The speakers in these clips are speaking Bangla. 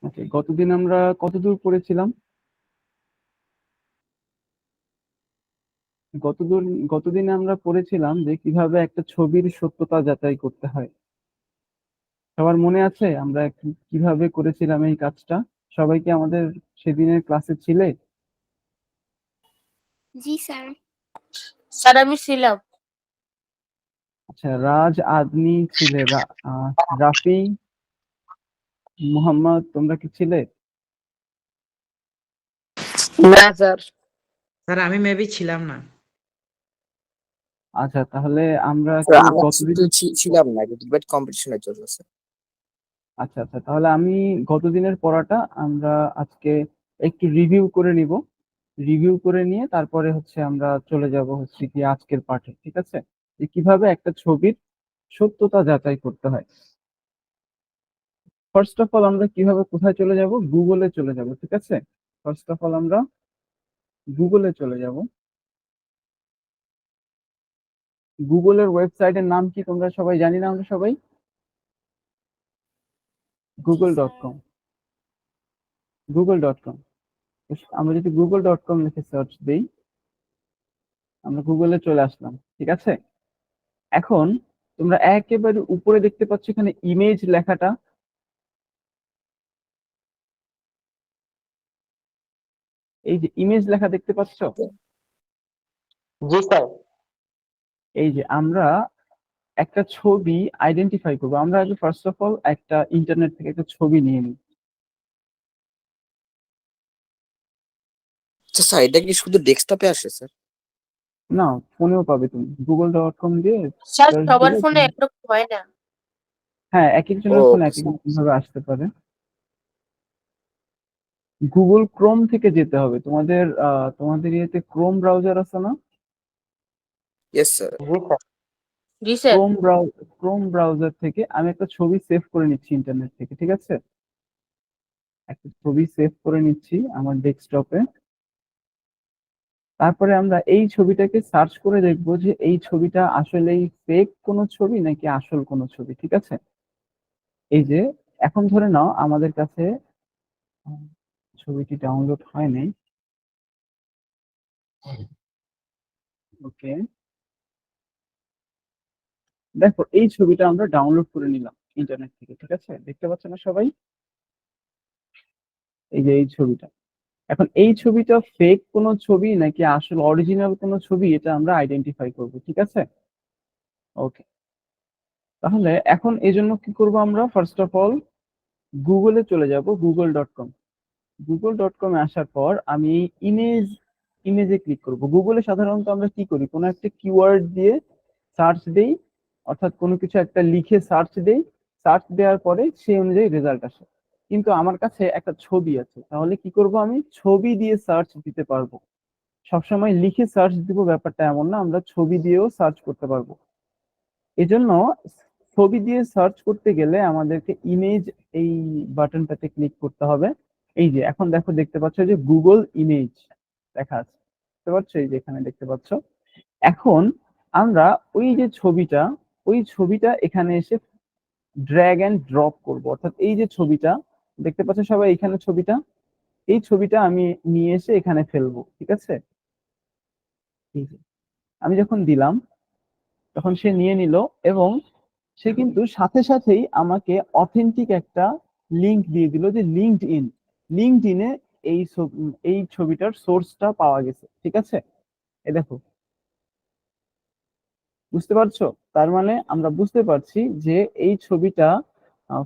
ওকে, গতদিন আমরা কতদূর পড়েছিলাম? গতদূর গতদিনে আমরা পড়েছিলাম যে কিভাবে একটা ছবির সত্যতা যাচাই করতে হয়। সবার মনে আছে আমরা কিভাবে করেছিলাম এই কাজটা? সবাই কি আমাদের সেদিনের ক্লাসে ছিলে? জি স্যার। স্যার আমি ছিলাম। আচ্ছা, রাজ, আদনি ছিলে, রাফি, মুহাম্মদ, তোমরা কি ছিলে? না স্যার। স্যার আমি মেবি ছিলাম না। আচ্ছা, তাহলে আমরা স্যার কি আমরা গতদিন ছিলাম না, ডিবেট কম্পিটিশনের জন্য স্যার। আচ্ছা আচ্ছা, তাহলে আমি গতদিনের পড়াটা আমরা আজকে একটু রিভিউ করে নিব। রিভিউ করে নিয়ে তারপরে হচ্ছে আমরা চলে যাব হচ্ছে কি আজকের পাঠে, ঠিক আছে? যে কিভাবে একটা ছবির সত্যতা যাচাই করতে হয়। ফার্স্ট অফ অল আমরা কিভাবে কোথায় চলে যাব? গুগলে চলে যাব, ঠিক আছে? ফার্স্ট অফ অল আমরা গুগলে চলে যাব। গুগলের ওয়েবসাইটের নাম কি তোমরা সবাই জানি না? আমরা সবাই google.com। google.com, আমরা যদি google.com লিখে সার্চ দিই, আমরা গুগলে চলে আসলাম, ঠিক আছে? এখন তোমরা একেবারে উপরে দেখতে পাচ্ছ এখানে ইমেজ লেখাটা। এই যে ইমেজ লেখা দেখতে পাচ্ছ, জি স্যার। এই যে আমরা একটা ছবি আইডেন্টিফাই করবো। আমরা আগে ফার্স্ট অফ অল একটা ইন্টারনেট থেকে একটা ছবি নিয়ে নিই। আচ্ছা স্যার, এটা কি শুধু ডেস্কটপে আসে স্যার? না, ফোনেও পাবে, তুমি google.com দিয়ে স্যার সার্চ সবার দিলে ফোনে একরকম হয় না। হ্যাঁ, এক ও একজনের ফোনে এক ওকে এক স্যার। রকম ভাবে আসতে পারে। গুগল ক্রোম থেকে যেতে হবে তোমাদের। তোমাদের ইয়েতে ক্রোম ব্রাউজার আছে না? Yes sir. জি স্যার। জি স্যার। ক্রোম ব্রাউজার থেকে আমি একটা ছবি সেভ করে নিচ্ছি ইন্টারনেট থেকে, ঠিক আছে? একটা ছবি সেভ করে নিচ্ছি আমার ডেস্কটপে। তারপরে আমরা এই ছবিটাকে সার্চ করে দেখবো যে এই ছবিটা আসলেই ফেক কোনো ছবি নাকি আসল কোনো ছবি, ঠিক আছে? এই যে এখন ধরে নাও আমাদের কাছে উম, ছবিটি ডাউনলোড হয় নাই। ওকে, দেখো এই ছবিটা আমরা ডাউনলোড করে নিলাম ইন্টারনেট থেকে, ঠিক আছে? দেখতে পাচ্ছ না সবাই? এই যে এই ছবিটা। এখন এই ছবিটা ফেক কোনো ছবি নাকি আসল অরিজিনাল কোনো ছবি, এটা আমরা আইডেন্টিফাই করব, ঠিক আছে? ওকে, তাহলে এখন এই জন্য কি করব? আমরা ফার্স্ট অফ অল গুগলে চলে যাব, google.com। google.com এ আসার পর আমি ইমেজে ক্লিক করব। গুগলে সাধারণত আমরা কি করি, কোনো একটা কিওয়ার্ড দিয়ে সার্চ দেই, অর্থাৎ কোনো কিছু একটা লিখে সার্চ দেই। সার্চ দেওয়ার পরে সেই অনুযায়ী রেজাল্ট আসে। কিন্তু আমার কাছে একটা ছবি আছে, তাহলে কি করব? আমি ছবি দিয়ে সার্চ দিতে পারবো। সবসময় লিখে সার্চ দিব ব্যাপারটা এমন না, আমরা ছবি দিয়েও সার্চ করতে পারবো। এজন্য ছবি দিয়ে সার্চ করতে গেলে আমাদেরকে ইমেজ এই বাটনটাতে ক্লিক করতে হবে। এই যে এখন দেখো, দেখতে পাচ্ছ যে গুগল ইমেজ লেখা আছে, দেখতে পাচ্ছ? এই যে এখানে দেখতে পাচ্ছ। এখন আমরা ওই যে ছবিটা, ওই ছবিটা এখানে এসে ড্র্যাগ এন্ড ড্রপ করব। অর্থাৎ এই যে ছবিটা দেখতে পাচ্ছ সবাই, এখানে ছবিটা, এই ছবিটা আমি নিয়ে এসে এখানে ফেলবো, ঠিক আছে? এই যে আমি যখন দিলাম তখন সে নিয়ে নিল, এবং সে কিন্তু সাথে সাথেই আমাকে অথেন্টিক একটা লিংক দিয়ে দিল যে লিঙ্কড ইনে এই ছবিটার সোর্সটা পাওয়া গেছে, ঠিক আছে? এ দেখো, বুঝতে পারছো? তার মানে আমরা বুঝতে পারছি যে এই ছবিটা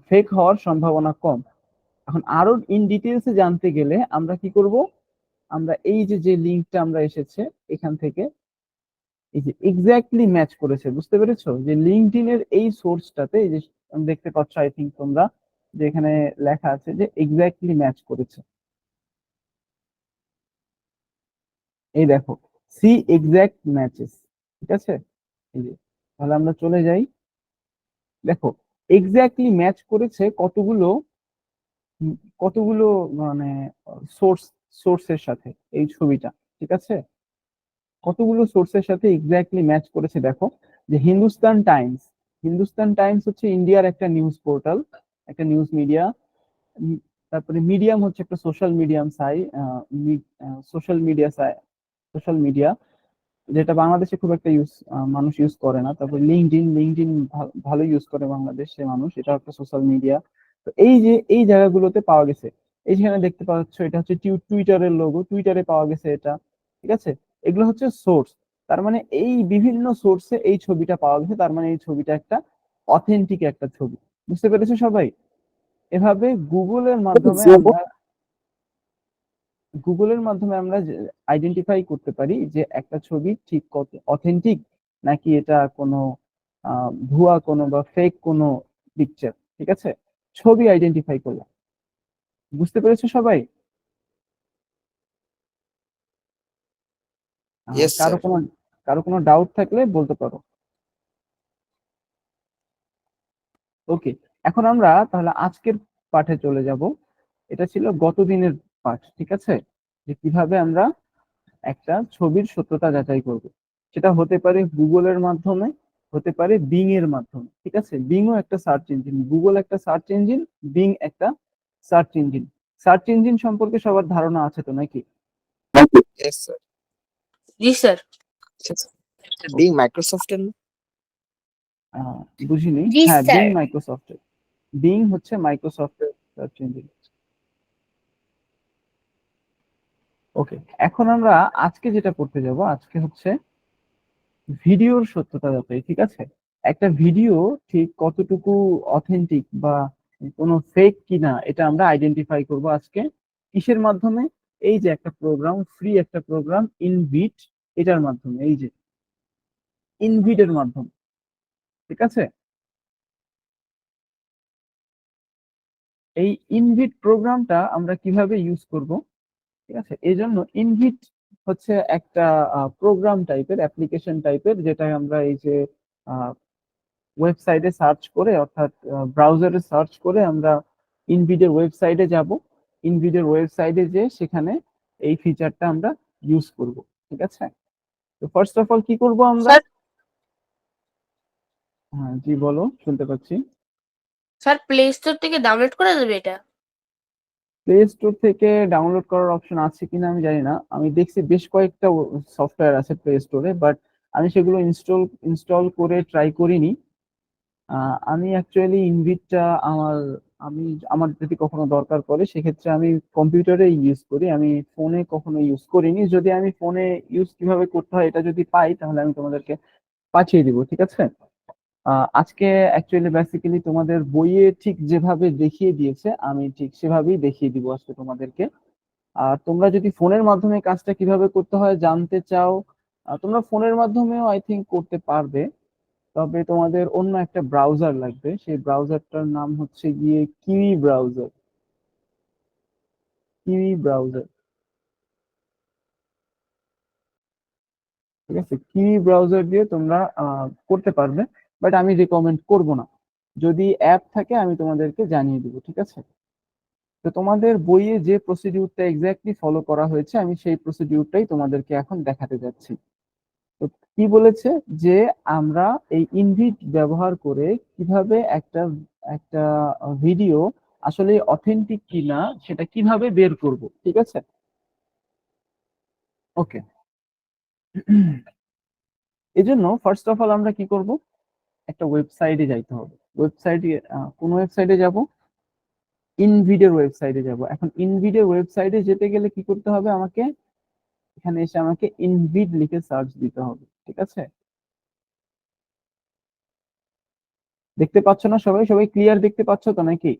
ফেক হওয়ার সম্ভাবনা কম। এখন আরো ইন ডিটেলসে জানতে গেলে আমরা কি করব? আমরা এই যে যে লিঙ্কটা আমরা এসেছে এখান থেকে, এই যে এক্স্যাক্টলি ম্যাচ করেছে, বুঝতে পেরেছো? যে লিঙ্কডইন এর এই সোর্সটাতে, এই যে দেখতে পাচ্ছ আই থিঙ্ক তোমরা, যে এখানে লেখা আছে যে এক্স্যাক্টলি ম্যাচ করেছে। এই দেখো, সি এক্স্যাক্ট ম্যাচেস, ঠিক আছে? এই যে, তাহলে আমরা চলে যাই। দেখো, এক্স্যাক্টলি ম্যাচ করেছে কতগুলো মানে সোর্স সোর্সের সাথে এই ছবিটা, ঠিক আছে? কতগুলো সোর্সের সাথে এক্স্যাক্টলি ম্যাচ করেছে দেখো। যে হিন্দুস্তান টাইমস হচ্ছে ইন্ডিয়ার একটা নিউজ পোর্টাল, একটা নিউজ মিডিয়া। তারপরে মিডিয়াম হচ্ছে একটা সোশ্যাল মিডিয়াম সোশ্যাল মিডিয়া যেটা বাংলাদেশে খুব একটা মানুষ ইউজ করে না। তারপর লিঙ্কডইন ভালো ইউজ করে বাংলাদেশে মানুষ, এটা একটা সোশ্যাল মিডিয়া। তো এই যে এই জায়গাগুলোতে পাওয়া গেছে, এই যেখানে দেখতে পাচ্ছ এটা হচ্ছে টুইটারের লোগো, টুইটারে পাওয়া গেছে এটা, ঠিক আছে। এগুলো হচ্ছে সোর্স। তার মানে এই বিভিন্ন সোর্সে এই ছবিটা পাওয়া গেছে, তার মানে এই ছবিটা একটা অথেন্টিক একটা ছবি। বুঝতে পেরেছো সবাই? এভাবে গুগলের মাধ্যমে আমরা আইডেন্টিফাই করতে পারি যে একটা ছবি ঠিক কত অথেন্টিক, নাকি এটা কোনো ভুয়া কোনো বা ফেক কোনো পিকচার। ঠিক আছে, ছবি আইডেন্টিফাই করলাম। বুঝতে পেরেছো সবাই? ইয়েস কারো স্যার। কোনো ডাউট থাকলে বলতে পারো। ওকে, এখন আমরা তাহলে আজকের পাঠে চলে যাব। এটা ছিল গত দিনের পাঠ, ঠিক আছে, যে কিভাবে আমরা একটা ছবির সত্যতা যাচাই করব। সেটা হতে পারে গুগলের মাধ্যমে, হতে পারে বিং এর মাধ্যমে। ঠিক আছে, বিংও একটা সার্চ ইঞ্জিন, গুগল একটা সার্চ ইঞ্জিন, বিং একটা সার্চ ইঞ্জিন। সার্চ ইঞ্জিন সম্পর্কে সবার ধারণা আছে তো নাকি? Yes sir. জি স্যার। বিং মাইক্রোসফটের না? আহ, বুঝিনি। জি হ্যাঁ, বিং স্যার। মাইক্রোসফটের। বিং হচ্ছে মাইক্রোসফটের সার্চ ইঞ্জিন। ওকে, এখন আমরা আজকে যেটা করতে যাব, আজকে হচ্ছে ভিডিওর সত্যতা যাচাই। ঠিক আছে, একটা ভিডিও ঠিক কতটুকু অথেন্টিক বা কোনো ফেক কিনা এটা আমরা আইডেন্টিফাই করব আজকে। কিসের মাধ্যমে? এই যে একটা প্রোগ্রাম, ফ্রি একটা প্রোগ্রাম ইনভিট, এটার মাধ্যমে, এই যে ইনভিটের মাধ্যমে। ঠিক আছে, এই ইনভিট প্রোগ্রামটা আমরা কিভাবে ইউজ করব? ঠিক আছে, এই জন্য ইনভিট হচ্ছে একটা প্রোগ্রাম টাইপের, অ্যাপ্লিকেশন টাইপের, যেটা আমরা এই যে ওয়েবসাইটে সার্চ করে, অর্থাৎ ব্রাউজারে সার্চ করে আমরা ইনভিডের ওয়েবসাইটে যাব। ইনভিডের ওয়েবসাইটে যে সেখানে এই ফিচারটা আমরা ইউজ করব। ঠিক আছে, তো ফার্স্ট অফ অল কি করব আমরা? স্যার হ্যাঁ জি বলো, শুনতে পাচ্ছি। স্যার প্লে স্টোর থেকে ডাউনলোড করে দেবে এটা? প্লে স্টোর থেকে ডাউনলোড করার অপশন আছে কিনা আমি জানি না। আমি দেখছি বেশ কয়েকটা সফটওয়্যার আছে প্লে স্টোরে, বাট আমি সেগুলো ইনস্টল করে ট্রাই করিনি। আমি অ্যাকচুয়ালি ইনভিটটা আমি আমার যদি কখনো দরকার পড়ে সেক্ষেত্রে আমি কম্পিউটারে ইউজ করি, আমি ফোনে কখনো ইউজ করিনি। যদি আমি ফোনে ইউজ কিভাবে করতে হয় এটা যদি পাই তাহলে আমি তোমাদেরকে পাঠিয়ে দিব। ঠিক আছে, আজকে অ্যাকচুয়ালি বেসিক্যালি তোমাদের বইয়ে ঠিক যেভাবে দেখিয়ে দিয়েছে আমি ঠিক সেভাবেই দেখিয়ে দিব আজকে তোমাদেরকে। আর তোমরা যদি ফোনের মাধ্যমে কাজটা কিভাবে করতে হয় জানতে চাও, তোমরা ফোনের মাধ্যমেও আই থিঙ্ক করতে পারবে। তবে তোমাদের অন্য একটা ব্রাউজার লাগবে, সেই ব্রাউজারটার নাম হচ্ছে গিয়ে কিউই ব্রাউজার। কিউই ব্রাউজার, ঠিক আছে, কিউই ব্রাউজার দিয়ে তোমরা করতে পারবে, বাট আমি রেকমেন্ড করব না। যদি অ্যাপ থাকে আমি তোমাদেরকে জানিয়ে দিব। ঠিক আছে, তো তোমাদের বইয়ে যে প্রসিডিউরটা এক্স্যাক্টলি ফলো করা হয়েছে আমি সেই প্রসিডিউরটাই তোমাদেরকে এখন দেখাতে যাচ্ছি। তো কি বলেছে যে আমরা এই ইনভিট ব্যবহার করে কিভাবে একটা একটা ভিডিও আসলে অথেন্টিক কিনা সেটা কিভাবে বের করব। ঠিক আছে, ওকে। এজন্য ফার্স্ট অফ অল আমরা কি করব? একটা ওয়েবসাইটে যাইতে হবে। ওয়েবসাইটে, কোন ওয়েবসাইটে যাব? ইনভিডের ওয়েবসাইটে যাব। এখন ইনভিডের ওয়েবসাইটে যেতে গেলে কি করতে হবে আমাকে? এখানে এসে আমাকে ইনভিড লিখে সার্চ দিতে হবে। ঠিক আছে, দেখতে পাচ্ছ না সবাই? সবাই ক্লিয়ার দেখতে পাচ্ছ তো নাকি?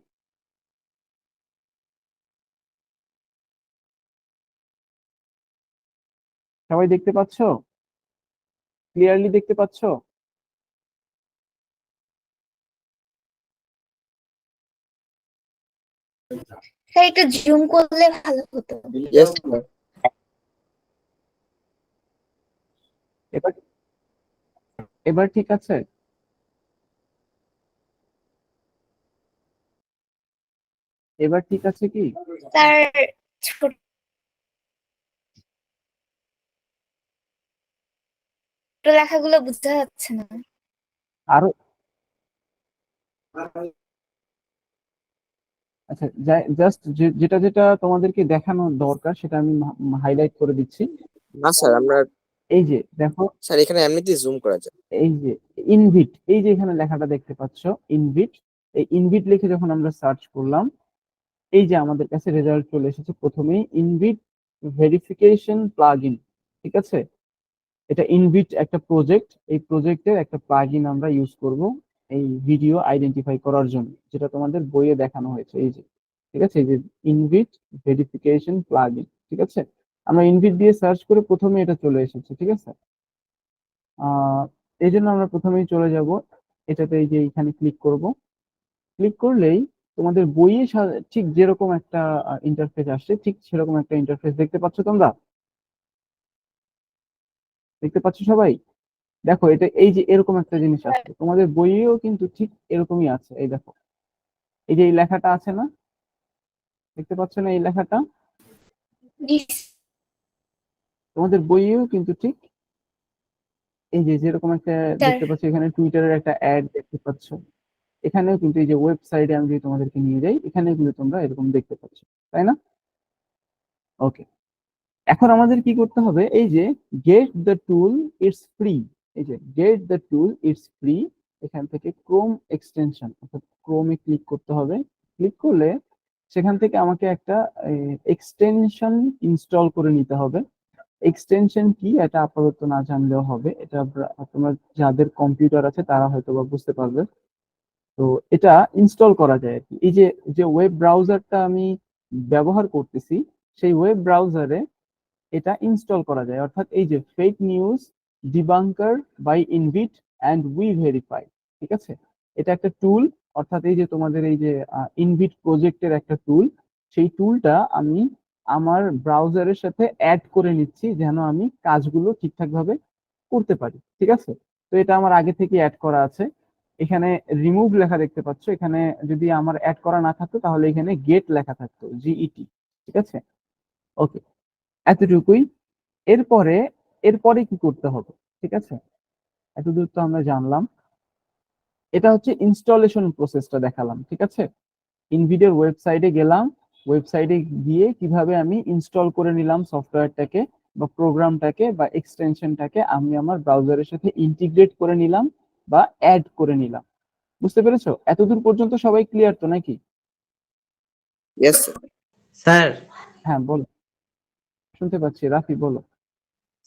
সবাই দেখতে পাচ্ছ? ক্লিয়ারলি দেখতে পাচ্ছ? স্যার একটু জুম করলে ভালো হতো। Yes sir. এবার এবার ঠিক আছে? এবার ঠিক আছে কি? স্যার ছোট লেখাগুলো বোঝা যাচ্ছে না। আরো আচ্ছা, জাস্ট যেটা যেটা তোমাদেরকে দেখানো দরকার সেটা আমি হাইলাইট করে দিচ্ছি। না স্যার, আমরা এই যে দেখো, স্যার এখানে এমনিতেই জুম করা যায়। এই যে ইনভিট, এই যে এখানে লেখাটা দেখতে পাচ্ছ ইনভিট, এই ইনভিট লিখে যখন আমরা সার্চ করলাম, এই যে আমাদের কাছে রেজাল্ট চলে এসেছে প্রথমেই ইনভিট ভেরিফিকেশন প্লাগইন। ঠিক আছে, এটা ইনভিট একটা প্রজেক্ট, এই প্রজেক্টের একটা প্লাগইন আমরা ইউজ করব এই ভিডিও আইডেন্টিফাই করার জন্য, যেটা তোমাদের বইয়ে দেখানো হয়েছে। এই যে ঠিক আছে, এই যে ইনভিট ভেরিফিকেশন প্লাগইন। ঠিক আছে, আমরা ইনভিট দিয়ে সার্চ করে প্রথমে এটা চলে এসেছে। ঠিক আছে, এই জন্য আমরা প্রথমেই চলে যাব এটাতে, এই যে এখানে ক্লিক করব। ক্লিক করলেই তোমাদের বইয়ে ঠিক যেরকম একটা ইন্টারফেস আসছে, ঠিক সেরকম একটা ইন্টারফেস দেখতে পাচ্ছ তোমরা? দেখতে পাচ্ছ সবাই? দেখো, এটা এই যে এরকম একটা জিনিস আসছে, তোমাদের বইয়েও কিন্তু ঠিক এরকমই আছে। এই দেখো, এই যে এই লেখাটা আছে না, দেখতে পাচ্ছ না এই লেখাটা? জি তোমাদের বইয়েও কিন্তু ঠিক এই যে যেরকম একটা স্যার। দেখতে পাচ্ছ, এখানে টুইটারের একটা অ্যাড দেখতে পাচ্ছ, এখানেও কিন্তু এই যে ওয়েবসাইটে আমি যদি তোমাদেরকে নিয়ে যাই, এখানে কিন্তু তোমরা এরকম দেখতে পাচ্ছ, তাই না? ওকে, এখন আমাদের কি করতে হবে, এই যে get the tool it's free, এই যে get the tool it's free, এখান থেকে ক্রোম এক্সটেনশন অর্থাৎ ক্রোমে ক্লিক করতে হবে। ক্লিক করলে সেখান থেকে আমাকে একটা এক্সটেনশন ইনস্টল করে নিতে হবে। এক্সটেনশন কি এটা আপাতত না জানলেও হবে, এটা তোমরা যাদের কম্পিউটার আছে তারা হয়তো বা বুঝতে পারবে। তো এটা ইনস্টল করা যায় আর কি। এই যে যে ওয়েব ব্রাউজারটা আমি ব্যবহার করতেছি, সেই ওয়েব ব্রাউজারে এটা ইনস্টল করা যায়। অর্থাৎ এই যে fake news debunker by InVID and WeVerify, ঠিক আছে, এটা একটা টুল। অর্থাৎ এই যে তোমাদের এই যে ইনভিট প্রজেক্টের একটা টুল, সেই টুলটা আমি আমার ব্রাউজারের সাথে অ্যাড করে নিচ্ছি যেন আমি কাজগুলো ঠিকঠাক ভাবে করতে পারি। ঠিক আছে, তো এটা আমার আগে থেকে অ্যাড করা আছে। এখানে রিমুভ লেখা দেখতে পাচ্ছ, এখানে যদি আমার অ্যাড করা না থাকতো তাহলে এখানে গেট লেখা থাকতো, জিইটি। ঠিক আছে, ওকে, এতটুকুই। এরপরে এরপরে কি করতে হবে? ঠিক আছে, এতদূর তো আমরা জানলাম। এটা হচ্ছে ইনস্টলেশন প্রসেসটা দেখালাম। ঠিক আছে, ইনভিডের ওয়েবসাইটে গেলাম, ওয়েবসাইটে গিয়ে কিভাবে আমি ইনস্টল করে নিলাম সফটওয়্যারটাকে বা প্রোগ্রামটাকে বা এক্সটেনশনটাকে, আমি আমার ব্রাউজারের সাথে ইন্টিগ্রেট করে নিলাম বা অ্যাড করে নিলাম। বুঝতে পেরেছো? এতদূর পর্যন্ত সবাই ক্লিয়ার তো নাকি? Yes sir. স্যার হ্যাঁ বলো, শুনতে পাচ্ছি, রাফি বলো।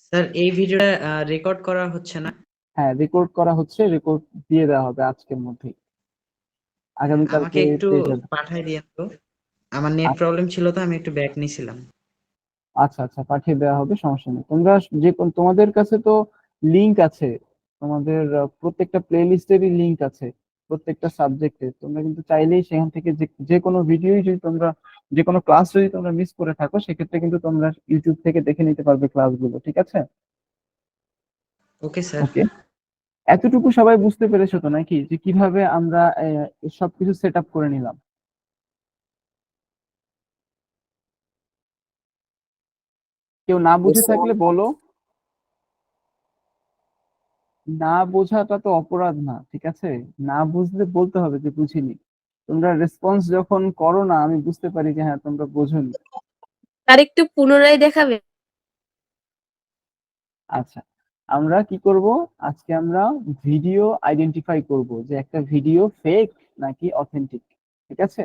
স্যার এই ভিডিওটা রেকর্ড করা হচ্ছে না? হ্যাঁ, রেকর্ড করা হচ্ছে, রেকর্ড দিয়ে দেওয়া হবে আজকের মধ্যেই, আমাকে আগামীকালকে একটু পেয়ে যাবে। পাঠাই দিয়েন তো, আমার নেট প্রবলেম ছিল তো আমি একটু ব্যাক নিছিলাম। আচ্ছা আচ্ছা, পাঠিয়ে দেওয়া হবে, সমস্যা নেই। তোমরা তোমাদের কাছে তো লিংক আছে, তোমাদের প্রত্যেকটা প্লে লিস্টেরই লিংক আছে প্রত্যেকটা সাবজেক্টে। তোমরা কিন্তু চাইলেই সেখান থেকে যে কোনো ভিডিওই যদি তোমরা, যে কোনো ক্লাস যদি তোমরা মিস করে থাকো, সেক্ষেত্রে কিন্তু তোমরা ইউটিউব থেকে দেখে নিতে পারবে ক্লাসগুলো। ঠিক আছে, ওকে স্যার। ওকে, এতটুকু সবাই বুঝতে পেরেছো তো নাকি, যে কিভাবে আমরা সবকিছু সেট আপ করে নিলাম? কেউ না বুঝে থাকলে বলো। না বোঝাটা তো অপরাধ না, ঠিক আছে, না বুঝলে বলতে হবে যে বুঝিনি। তোমরা রেসপন্স যখন করো না, আমি বুঝতে পারি যে হ্যাঁ তোমরা বোঝোনি। আর একটু পুনরায় দেখাবে? আচ্ছা, আমরা কি করব, আজকে আমরা ভিডিও আইডেন্টিফাই করব যে একটা ভিডিও ফেক নাকি অথেন্টিক। ঠিক আছে,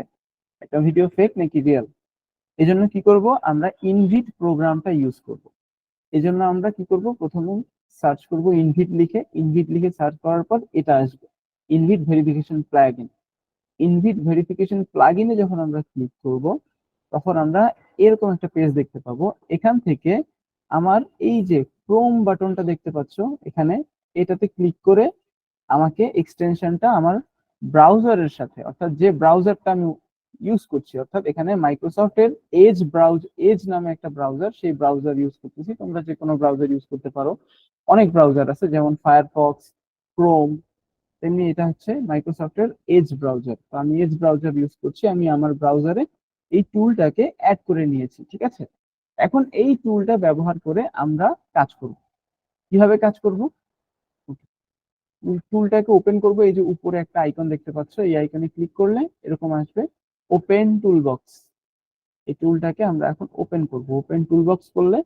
একটা ভিডিও ফেক নাকি রিয়েল। এই জন্য কি করব, আমরা ইনভিট প্রোগ্রামটা ইউজ করব। এই জন্য আমরা কি করব, প্রথমে সার্চ করব ইনভিট লিখে, ইনভিট লিখে সার্চ করার পর এটা আসবে InVID verification plugin. InVID verification প্লাগইনে যখন আমরা ক্লিক করব, তখন আমরা এরকম একটা পেজ দেখতে পাবো। এখান থেকে আমার এই যে ক্রোম বাটনটা দেখতে পাচ্ছ এখানে, এটাতে ক্লিক করে আমাকে এক্সটেনশনটা আমার ব্রাউজারের সাথে, অর্থাৎ যে ব্রাউজারটা আমি ইউজ করছি, অর্থাৎ এখানে মাইক্রোসফটের এজ নামে একটা ব্রাউজার, সেই ব্রাউজার ইউজ করতেছি। তোমরা যে কোনো ব্রাউজার ইউজ করতে পারো, অনেক ব্রাউজার আছে যেমন ফায়ারফক্স, ক্রোম, তেমনি এটা হচ্ছে মাইক্রোসফটের এজ ব্রাউজার। তো আমি এজ ব্রাউজার ইউজ করছি, আমি আমার ব্রাউজারে এই টুলটাকে অ্যাড করে নিয়েছি। ঠিক আছে, এখন এই টুলটা ব্যবহার করে আমরা কাজ করব। কিভাবে কাজ করব, টুলটাকে ওপেন করব। এই যে উপরে একটা আইকন দেখতে পাচ্ছ, এই আইকনে ক্লিক করলে এরকম আসবে, ওপেন টুলবক্স, এই টুলটাকে আমরা এখন ওপেন করব। ওপেন টুলবক্স করলে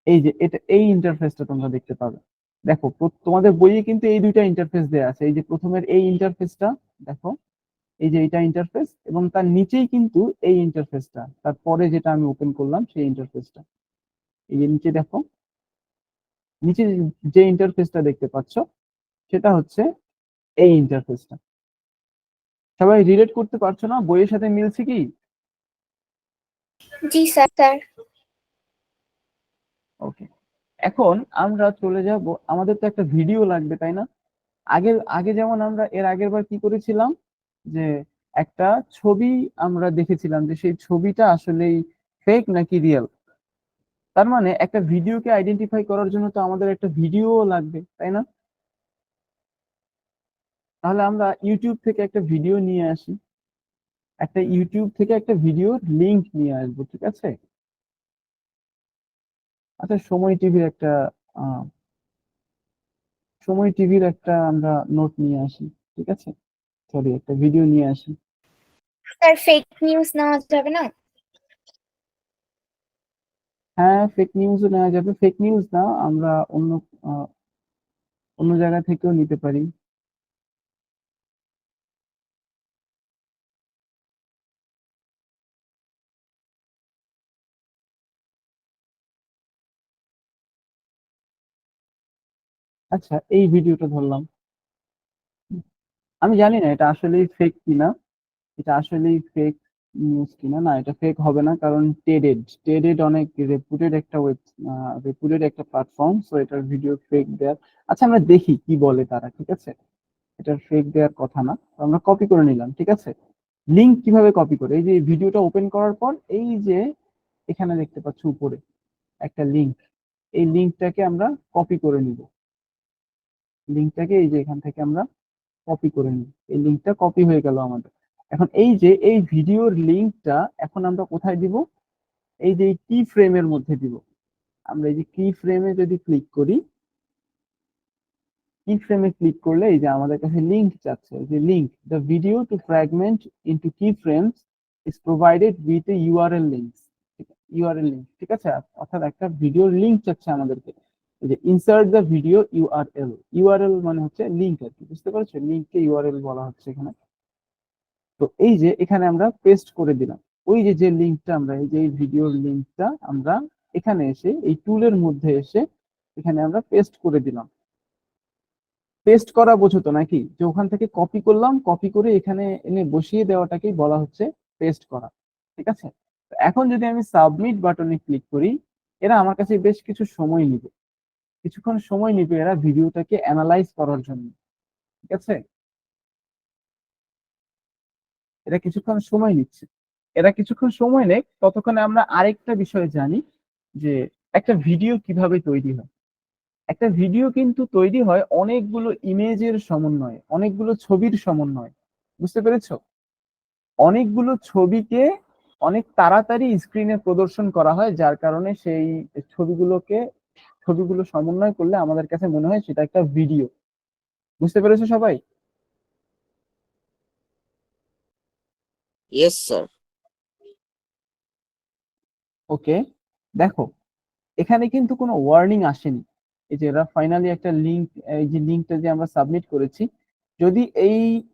এই যে এটা এই ইন্টারফেসটা তোমরা দেখতে পাবে। দেখো তোমাদের বইয়ে কিন্তু এই দুইটা ইন্টারফেস দেয়া আছে। এই যে প্রথমের এই ইন্টারফেসটা দেখো, এই যে এটা ইন্টারফেস, এবং তার নিচেই কিন্তু এই ইন্টারফেসটা, তারপরে যেটা আমি ওপেন করলাম সেই ইন্টারফেসটা। এই যে নিচে দেখো, নিচে যে ইন্টারফেসটা দেখতে পাচ্ছ সেটা হচ্ছে এই ইন্টারফেসটা। সবাই রিলেট করতে পারছো না? বইয়ের সাথে মিলছে কি? জি স্যার। ওকে, এখন আমরা চলে যাব, আমাদের তো একটা ভিডিও লাগবে তাই না? আগে আগে যেমন আমরা এর আগের বার কি করেছিলাম, যে একটা ছবি আমরা দেখেছিলাম যে সেই ছবিটা আসলেই ফেক নাকি রিয়েল। তার মানে একটা ভিডিওকে আইডেন্টিফাই করার জন্য তো আমাদের একটা ভিডিও লাগবে তাই না? তাহলে আমরা ইউটিউব থেকে একটা ভিডিও নিয়ে আসি, একটা ইউটিউব থেকে একটা ভিডিওর লিংক নিয়ে আসবো, ঠিক আছে? আচ্ছা, সময় টিভির একটা আমরা নোট নিয়ে আসি, ঠিক আছে? সরি, একটা ভিডিও নিয়ে আসি। স্যার ফেক নিউজ নেওয়া যাবে না? হ্যাঁ, ফেক নিউজও নেওয়া যাবে। ফেক নিউজ না, আমরা অন্য জায়গা থেকেও নিতে পারি। আচ্ছা, এই ভিডিওটা ধরলাম। আমি জানি না এটা আসলেই ফেক কিনা, এটা আসলেই ফেক নিউজ কিনা। না, এটা ফেক হবে না, কারণ টেডেড অনেক রেপুটেড একটা প্ল্যাটফর্ম, সো এটার ভিডিও ফেক দেয়ার। আচ্ছা, আমরা দেখি কি বলে তারা, ঠিক আছে? এটার ফেক দেওয়ার কথা না, তো আমরা কপি করে নিলাম, ঠিক আছে? লিংক কিভাবে কপি করে, এই যে ভিডিওটা ওপেন করার পর এই যে এখানে দেখতে পাচ্ছ উপরে একটা লিংক, এই লিংকটাকে আমরা কপি করে নিব। লিংকটাকে এই যে এখান থেকে আমরা কপি করে নিই, এই লিংকটা কপি হয়ে গেল আমাদের। এখন এই যে এই ভিডিওর লিংকটা এখন আমরা কোথায় দিব? এই যে কি ফ্রেমের মধ্যে দিব। আমরা এই যে কি ফ্রেমে যদি ক্লিক করি, কি ফ্রেমে ক্লিক করলে এই যে আমাদের কাছে লিংক চাচ্ছে, যে link the video to fragment into key frames is provided with a URL link. URL link, ঠিক আছে? অর্থাৎ একটা ভিডিওর লিংক চাচ্ছে আমাদেরকে। এই যে insert the video URL, URL মানে হচ্ছে লিংক আর কি, বুঝতে পারছো? লিংককে ইউআরএল বলা হচ্ছে এখানে। তো এই যে এখানে আমরা পেস্ট করে দিলাম ওই যে যে লিংকটা, আমরা এই যে এই ভিডিওর লিংকটা আমরা এখানে এসে এই টুলের মধ্যে এসে এখানে আমরা পেস্ট করে দিলাম। পেস্ট করা বোঝো তো নাকি, যে ওখান থেকে কপি করলাম, কপি করে এখানে এনে বসিয়ে দেওয়াটাকেই বলা হচ্ছে পেস্ট করা, ঠিক আছে? এখন যদি আমি সাবমিট বাটনে ক্লিক করি, এরা আমার কাছে বেশ কিছু সময় নিবে, কিছুক্ষণ সময় নিবে এরা ভিডিওটাকে অ্যানালাইজ করার জন্য, ঠিক আছে? এরা কিছুক্ষণ সময় নিচ্ছে। এরা কিছুক্ষণ সময় নেয়, ততক্ষণে আমরা আরেকটা বিষয় জানি, যে একটা ভিডিও কিভাবে তৈরি হয়। একটা ভিডিও কিন্তু তৈরি হয় অনেকগুলো ইমেজের সমন্বয়ে, অনেকগুলো ছবির সমন্বয়ে, বুঝতে পেরেছো? অনেকগুলো ছবিকে অনেক তাড়াতাড়ি স্ক্রিনে প্রদর্শন করা হয়, যার কারণে সেই ছবিগুলো সমন্বয় করলে আমাদের কাছে মনে হয় সেটা একটা ভিডিও। বুঝতে পেরেছো সবাই? Yes sir. ওকে, দেখো এখানে কিন্তু কোনো ওয়ার্নিং আসেনি। এই যে এরা ফাইনালি একটা লিংক, এই যে লিংকটা যে আমরা সাবমিট করেছি, যদি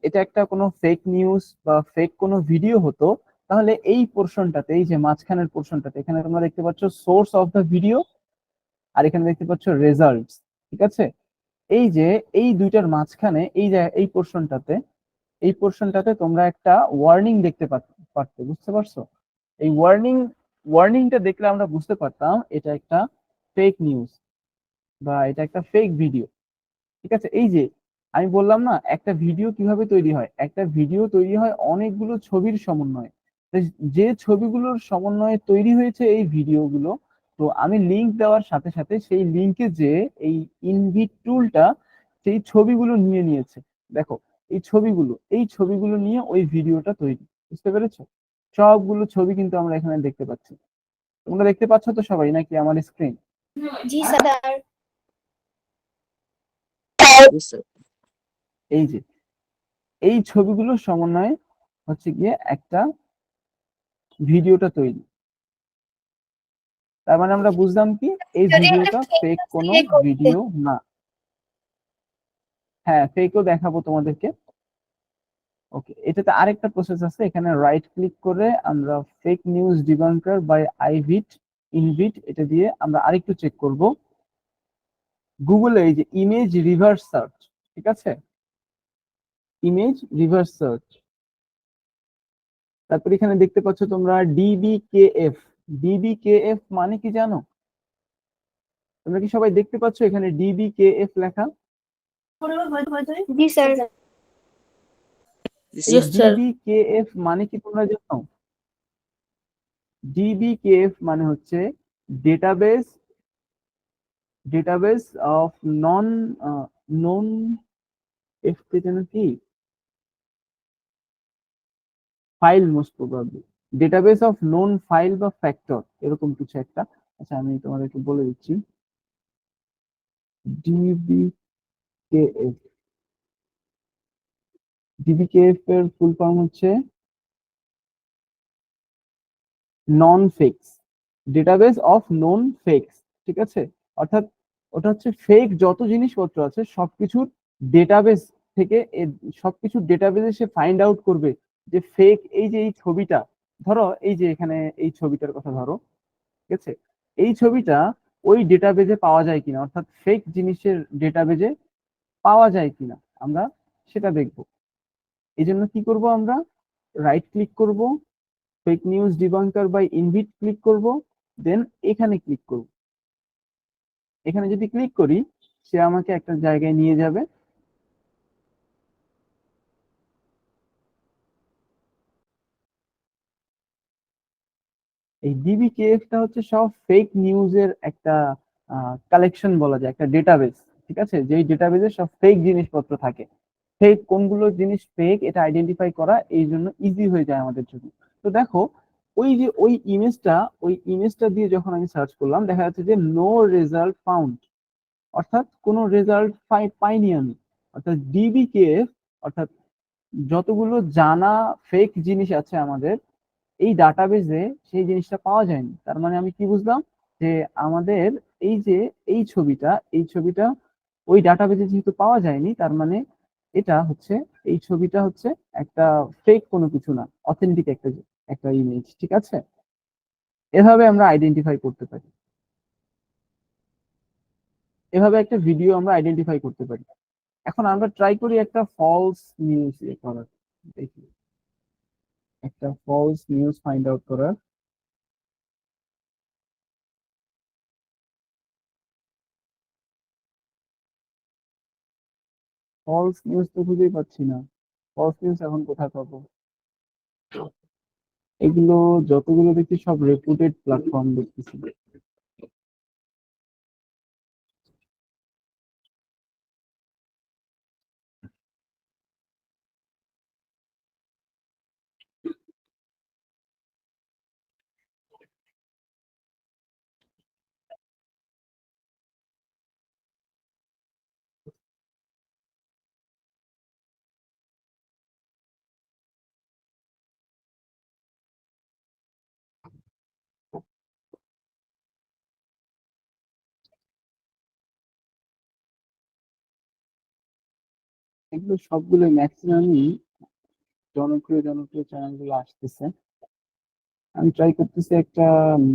এটা একটা কোনো ফেক নিউজ বা ফেক কোনো ভিডিও হতো, তাহলে এই পোর্শনটাতে, এই যে মাঝখানের পোর্শনটাতে, এখানে তোমরা দেখতে পাচ্ছ সোর্স অফ দ্য ভিডিও, আর এখানে দেখতে পাচ্ছ রেজাল্টস, ঠিক আছে? এই যে এই দুইটার মাঝখানে এই পোর্শনটাতে তোমরা একটা ওয়ার্নিং দেখতে পারতে, বুঝতে পারছো? এই ওয়ার্নিংটা দেখলে আমরা বুঝতে পারতাম এটা একটা ফেক নিউজ বা এটা একটা ফেক ভিডিও, ঠিক আছে? এই যে আমি বললাম না, একটা ভিডিও কিভাবে তৈরি হয়, একটা ভিডিও তৈরি হয় অনেকগুলো ছবির সমন্বয়ে। তো যে ছবিগুলোর সমন্বয়ে তৈরি হয়েছে এই ভিডিওগুলো, তো আমি লিংক দেওয়ার সাথে সাথে সেই লিংকে যে এই ইনভিট টুলটা সেই ছবিগুলো নিয়ে নিয়েছে। দেখো এই ছবিগুলো নিয়ে ওই ভিডিওটা তৈরি, বুঝতে পেরেছো? সবগুলো ছবি কিন্তু আমরা এখানে দেখতে পাচ্ছি। তোমরা দেখতে পাচ্ছ তো সবাই নাকি আমার স্ক্রিন? জি স্যার। জি স্যার। এই যে এই ছবিগুলোর সমন্বয়ে হচ্ছে গিয়ে একটা ভিডিওটা তৈরি। তার মানে আমরা বুঝলাম কি এই যদি ভিডিওটা একটা ফেক কোনো fake করতে- ভিডিও না। হ্যাঁ, ফেকও দেখাবো তোমাদেরকে। ওকে, এটাতে আরেকটা প্রসেস আছে, এখানে রাইট ক্লিক করে আমরা fake news debunker by আইভিট invite এটা দিয়ে আমরা আরেকটু চেক করব গুগলে এই যে ইমেজ রিভার্স সার্চ, ঠিক আছে, ইমেজ রিভার্স সার্চ। তারপর এখানে দেখতে পাচ্ছ তোমরা ডিবিকেএফ। ডিবিকেএফ মানে কি জানো? তোমরা কি সবাই দেখতে পাচ্ছ এখানে ডিবিকেএফ লেখা? জি স্যার। এই Yes, sir. ডিবিকেএফ মানে কি তোমরা জানো? ডিবিকেএফ মানে হচ্ছে database database of non non F তে যেন কি file, most probably database of known file বা ফ্যাক্টর, এরকম কিছু একটা। আচ্ছা, আমি তোমাদেরকে বলে দিচ্ছি। ডিবিকেএফ ডিবিকেএফ এর ফুল ফর্ম হচ্ছে known fakes, database of known fakes, ঠিক আছে। অর্থাৎ ওটা হচ্ছে ফেক যত জিনিসপত্র আছে সবকিছুর ডেটাবেস থেকে সবকিছুর ডেটাবেসে সে ফাইন্ড আউট করবে যে ফেক, এই যে এই ছবিটা ধরো, এই যে এখানে এই ছবিটার কথা ধরো, ঠিক আছে, এই ছবিটা ওই ডেটাবেজে পাওয়া যায় কিনা, অর্থাৎ ফেক জিনিসের ডেটাবেজে পাওয়া যায় কিনা আমরা সেটা দেখব। এই জন্য কি করব, আমরা রাইট ক্লিক করব, fake news debunker by InVID click করব, দেন এখানে ক্লিক করব। এখানে যদি ক্লিক করি সে আমাকে একটা জায়গায় নিয়ে যাবে। এই ডিবিকেএফ টা হচ্ছে সব ফেক নিউজের একটা কালেকশন বলা যায়, একটা ডেটাবেস, ঠিক আছে, যেই ডেটাবেসে সব ফেক জিনিসপত্র থাকে। ফেক কোনগুলো জিনিস ফেক এটা আইডেন্টিফাই করা এই জন্য ইজি হয়ে যায় আমাদের জন্য। তো দেখো, ওই যে ওই ইমেজটা দিয়ে যখন আমি সার্চ করলাম দেখা যাচ্ছে যে নো রেজাল্ট ফাউন্ড, অর্থাৎ কোনো রেজাল্ট পাইনি আমি। অর্থাৎ ডিবিকেএফ অর্থাৎ যতগুলো জানা ফেক জিনিস আছে আমাদের এই ডাটাবেজে সেই জিনিসটা পাওয়া যায়নি। তার মানে আমি কি বুঝলাম, যে আমাদের এই যে এই ছবিটা ওই ডাটাবেজে যেহেতু পাওয়া যায়নি, তার মানে এটা হচ্ছে, এই ছবিটা হচ্ছে একটা ফেক কোনো কিছু না, অথেন্টিক একটা একটা ইমেজ, ঠিক আছে। এভাবে আমরা আইডেন্টিফাই করতে পারি, এভাবে একটা ভিডিও আমরা আইডেন্টিফাই করতে পারি। এখন আমরা ট্রাই করি একটা ফলস নিউজ করার, দেখি একটা ফলস নিউজ ফাইন্ড আউট করার। ফলস নিউজ তো খুঁজেই পাচ্ছি না, ফলস নিউজ এখন কোথায় পাবো? এগুলো যতগুলো দেখছি সব রেপুটেড প্ল্যাটফর্ম দেখতেছি। এগুলো সবগুলো ম্যাক্সিমামই জনপ্রিয় জনপ্রিয় চ্যানেলগুলো আসতেছে। আমি ট্রাই করতেছি একটা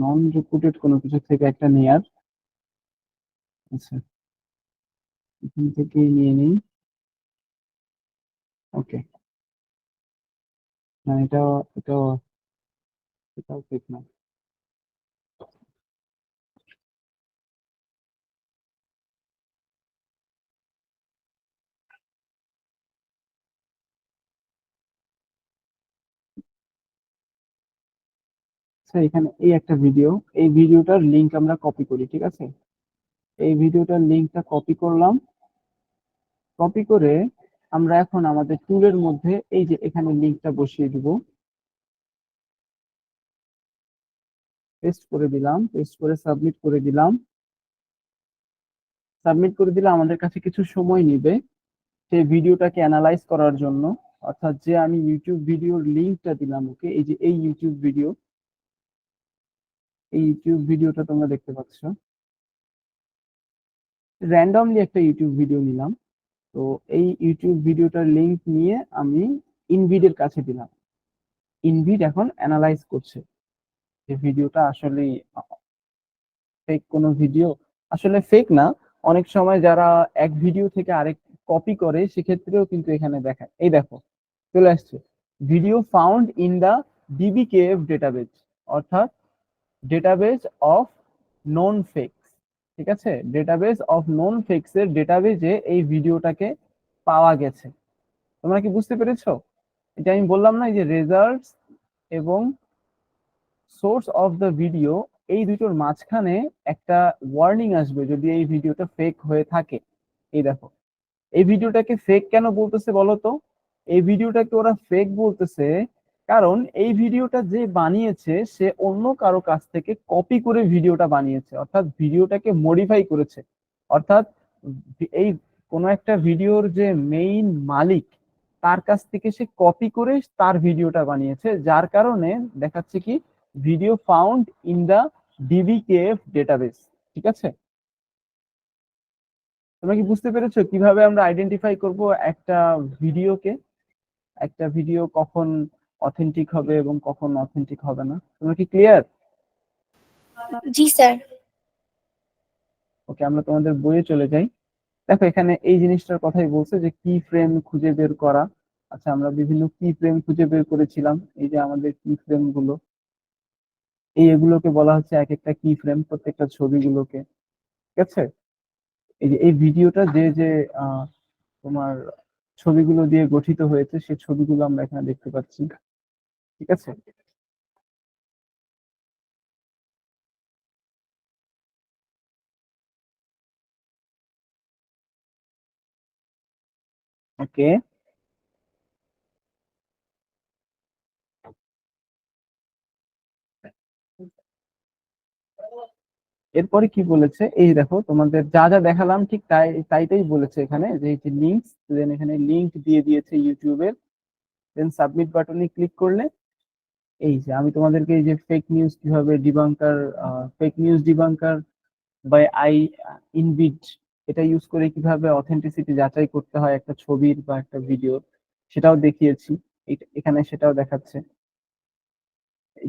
নন রেপুটেড কোনো কিছু থেকে একটা নেয়ার। আচ্ছা, এখান থেকেই নিয়ে নিই। ওকে, না এটাও এটাও ঠিক না। আচ্ছা, এখানে এই একটা ভিডিও, এই ভিডিওটার লিংক আমরা কপি করি, ঠিক আছে। এই ভিডিওটার লিংকটা কপি করলাম। কপি করে আমরা এখন আমাদের টুলের মধ্যে এই যে এখানে লিংকটা বসিয়ে দিব, পেস্ট করে দিলাম, পেস্ট করে সাবমিট করে দিলাম। সাবমিট করে দিলে আমাদের কাছে কিছু সময় নিবে সেই ভিডিওটাকে অ্যানালাইজ করার জন্য। অর্থাৎ যে আমি ইউটিউব ভিডিওর লিংকটা দিলাম ওকে, এই যে এই ইউটিউব ভিডিওটা তোমরা দেখতে পাচ্ছ, র্যান্ডমলি একটা ইউটিউব ভিডিও নিলাম। তো এই ইউটিউব ভিডিওটার লিংক নিয়ে আমি ইনভিডের কাছে দিলাম। ইনভিড এখন অ্যানালাইজ করছে যে ভিডিওটা আসলে ফেক কোনো ভিডিও, আসলে ফেক না, অনেক সময় যারা এক ভিডিও থেকে আরেক কপি করে সেক্ষেত্রেও কিন্তু এখানে দেখায়। এই দেখো চলে আসছে, video found in the DBKF database, অর্থাৎ ডেটাবেজ অফ নন ফেকস। ঠিক আছে, ডেটাবেজ অফ নন ফেকস এর ডেটাবেজে এই ভিডিওটাকে পাওয়া গেছে। তোমরা কি বুঝতে পেরেছো? এটা আমি বললাম না, এই যে রেজাল্টস এবং সোর্স অফ দ্য ভিডিও, এই দুটোর মাঝখানে একটা ওয়ার্নিং আসবে যদি এই ভিডিওটা ফেক হয়ে থাকে। এই দেখো, এই ভিডিওটাকে ফেক কেন বলতেছে বলো তো? এই ভিডিওটাকে ওরা ফেক বলতেছে কারণ এই ভিডিওটা যে বানিয়েছে সে অন্য কারো কাছ থেকে কপি করে ভিডিওটা বানিয়েছে, অর্থাৎ ভিডিওটাকে মডিফাই করেছে। অর্থাৎ এই কোনো একটা ভিডিওর যে মেইন মালিক তার কাছ থেকে সে কপি করে তার ভিডিওটা বানিয়েছে, যার কারণে দেখাচ্ছে কি video found in the DBKF database. ঠিক আছে, তোমরা কি বুঝতে পেরেছো কিভাবে আমরা আইডেন্টিফাই করব একটা ভিডিও কখন অথেন্টিক হবে এবং কখন অথেন্টিক হবে না? তোমরা কি ক্লিয়ার? জি স্যার। ওকে, আমরা তোমাদের বইয়ে চলে যাই। দেখো এখানে এই জিনিসটার কথাই বলছে যে কি ফ্রেম খুঁজে বের করা। আচ্ছা, আমরা বিভিন্ন কি ফ্রেম খুঁজে বের করেছিলাম, এই যে আমাদের কি ফ্রেম গুলো, এগুলোকে বলা হচ্ছে এক একটা কি ফ্রেম, প্রত্যেকটা ছবিগুলোকে। ঠিক আছে, এই যে এই ভিডিওটা যে যে তোমার ছবিগুলো দিয়ে গঠিত হয়েছে সেই ছবিগুলো আমরা এখানে দেখতে পাচ্ছি। ঠিক আছে, ওকে। এরপরে কি বলেছে, এই দেখো তোমাদের যা যা দেখালাম ঠিক তাইটাই বলেছে এখানে, যে এই যে লিঙ্ক, দেন এখানে লিঙ্ক দিয়ে দিয়েছে ইউটিউবের, দেন সাবমিট বাটনে ক্লিক করলে এই যে আমি তোমাদেরকে এই যে fake news debunker by InVID, এটা ইউজ করে কিভাবে অথেন্টিসিটি যাচাই করতে হয় একটা ছবির বা একটা ভিডিওর, সেটাও দেখিয়েছি। এখানে সেটাও দেখাচ্ছে।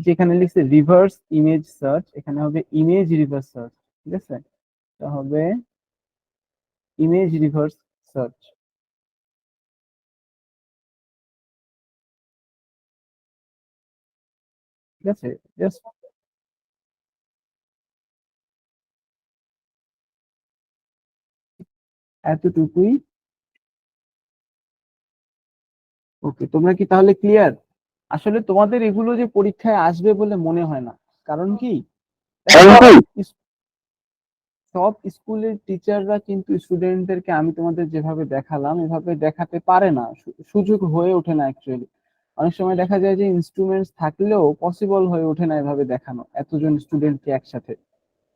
যেখানে লিখছে রিভার্স ইমেজ সার্চ, এখানে হবে ইমেজ রিভার্স সার্চ। ঠিক আছে, এটা হবে ইমেজ রিভার্স সার্চ। ঠিক আছে, জাস্ট এতটুকুই। ওকে, তোমরা কি তাহলে ক্লিয়ার? আসলে তোমাদের এগুলো যে পরীক্ষায় আসবে বলে মনে হয় না। কারণ কি, সব স্কুলের টিচাররা কিন্তু স্টুডেন্টদেরকে আমি তোমাদের যেভাবে দেখালাম এভাবে দেখাতে পারে না, সুযোগ হয়ে ওঠে না অ্যাকচুয়ালি। অনেক সময় দেখা যায় যে ইনস্ট্রুমেন্টস থাকলেও পসিবল হয়ে ওঠে না এভাবে দেখানো এতজন স্টুডেন্টকে একসাথে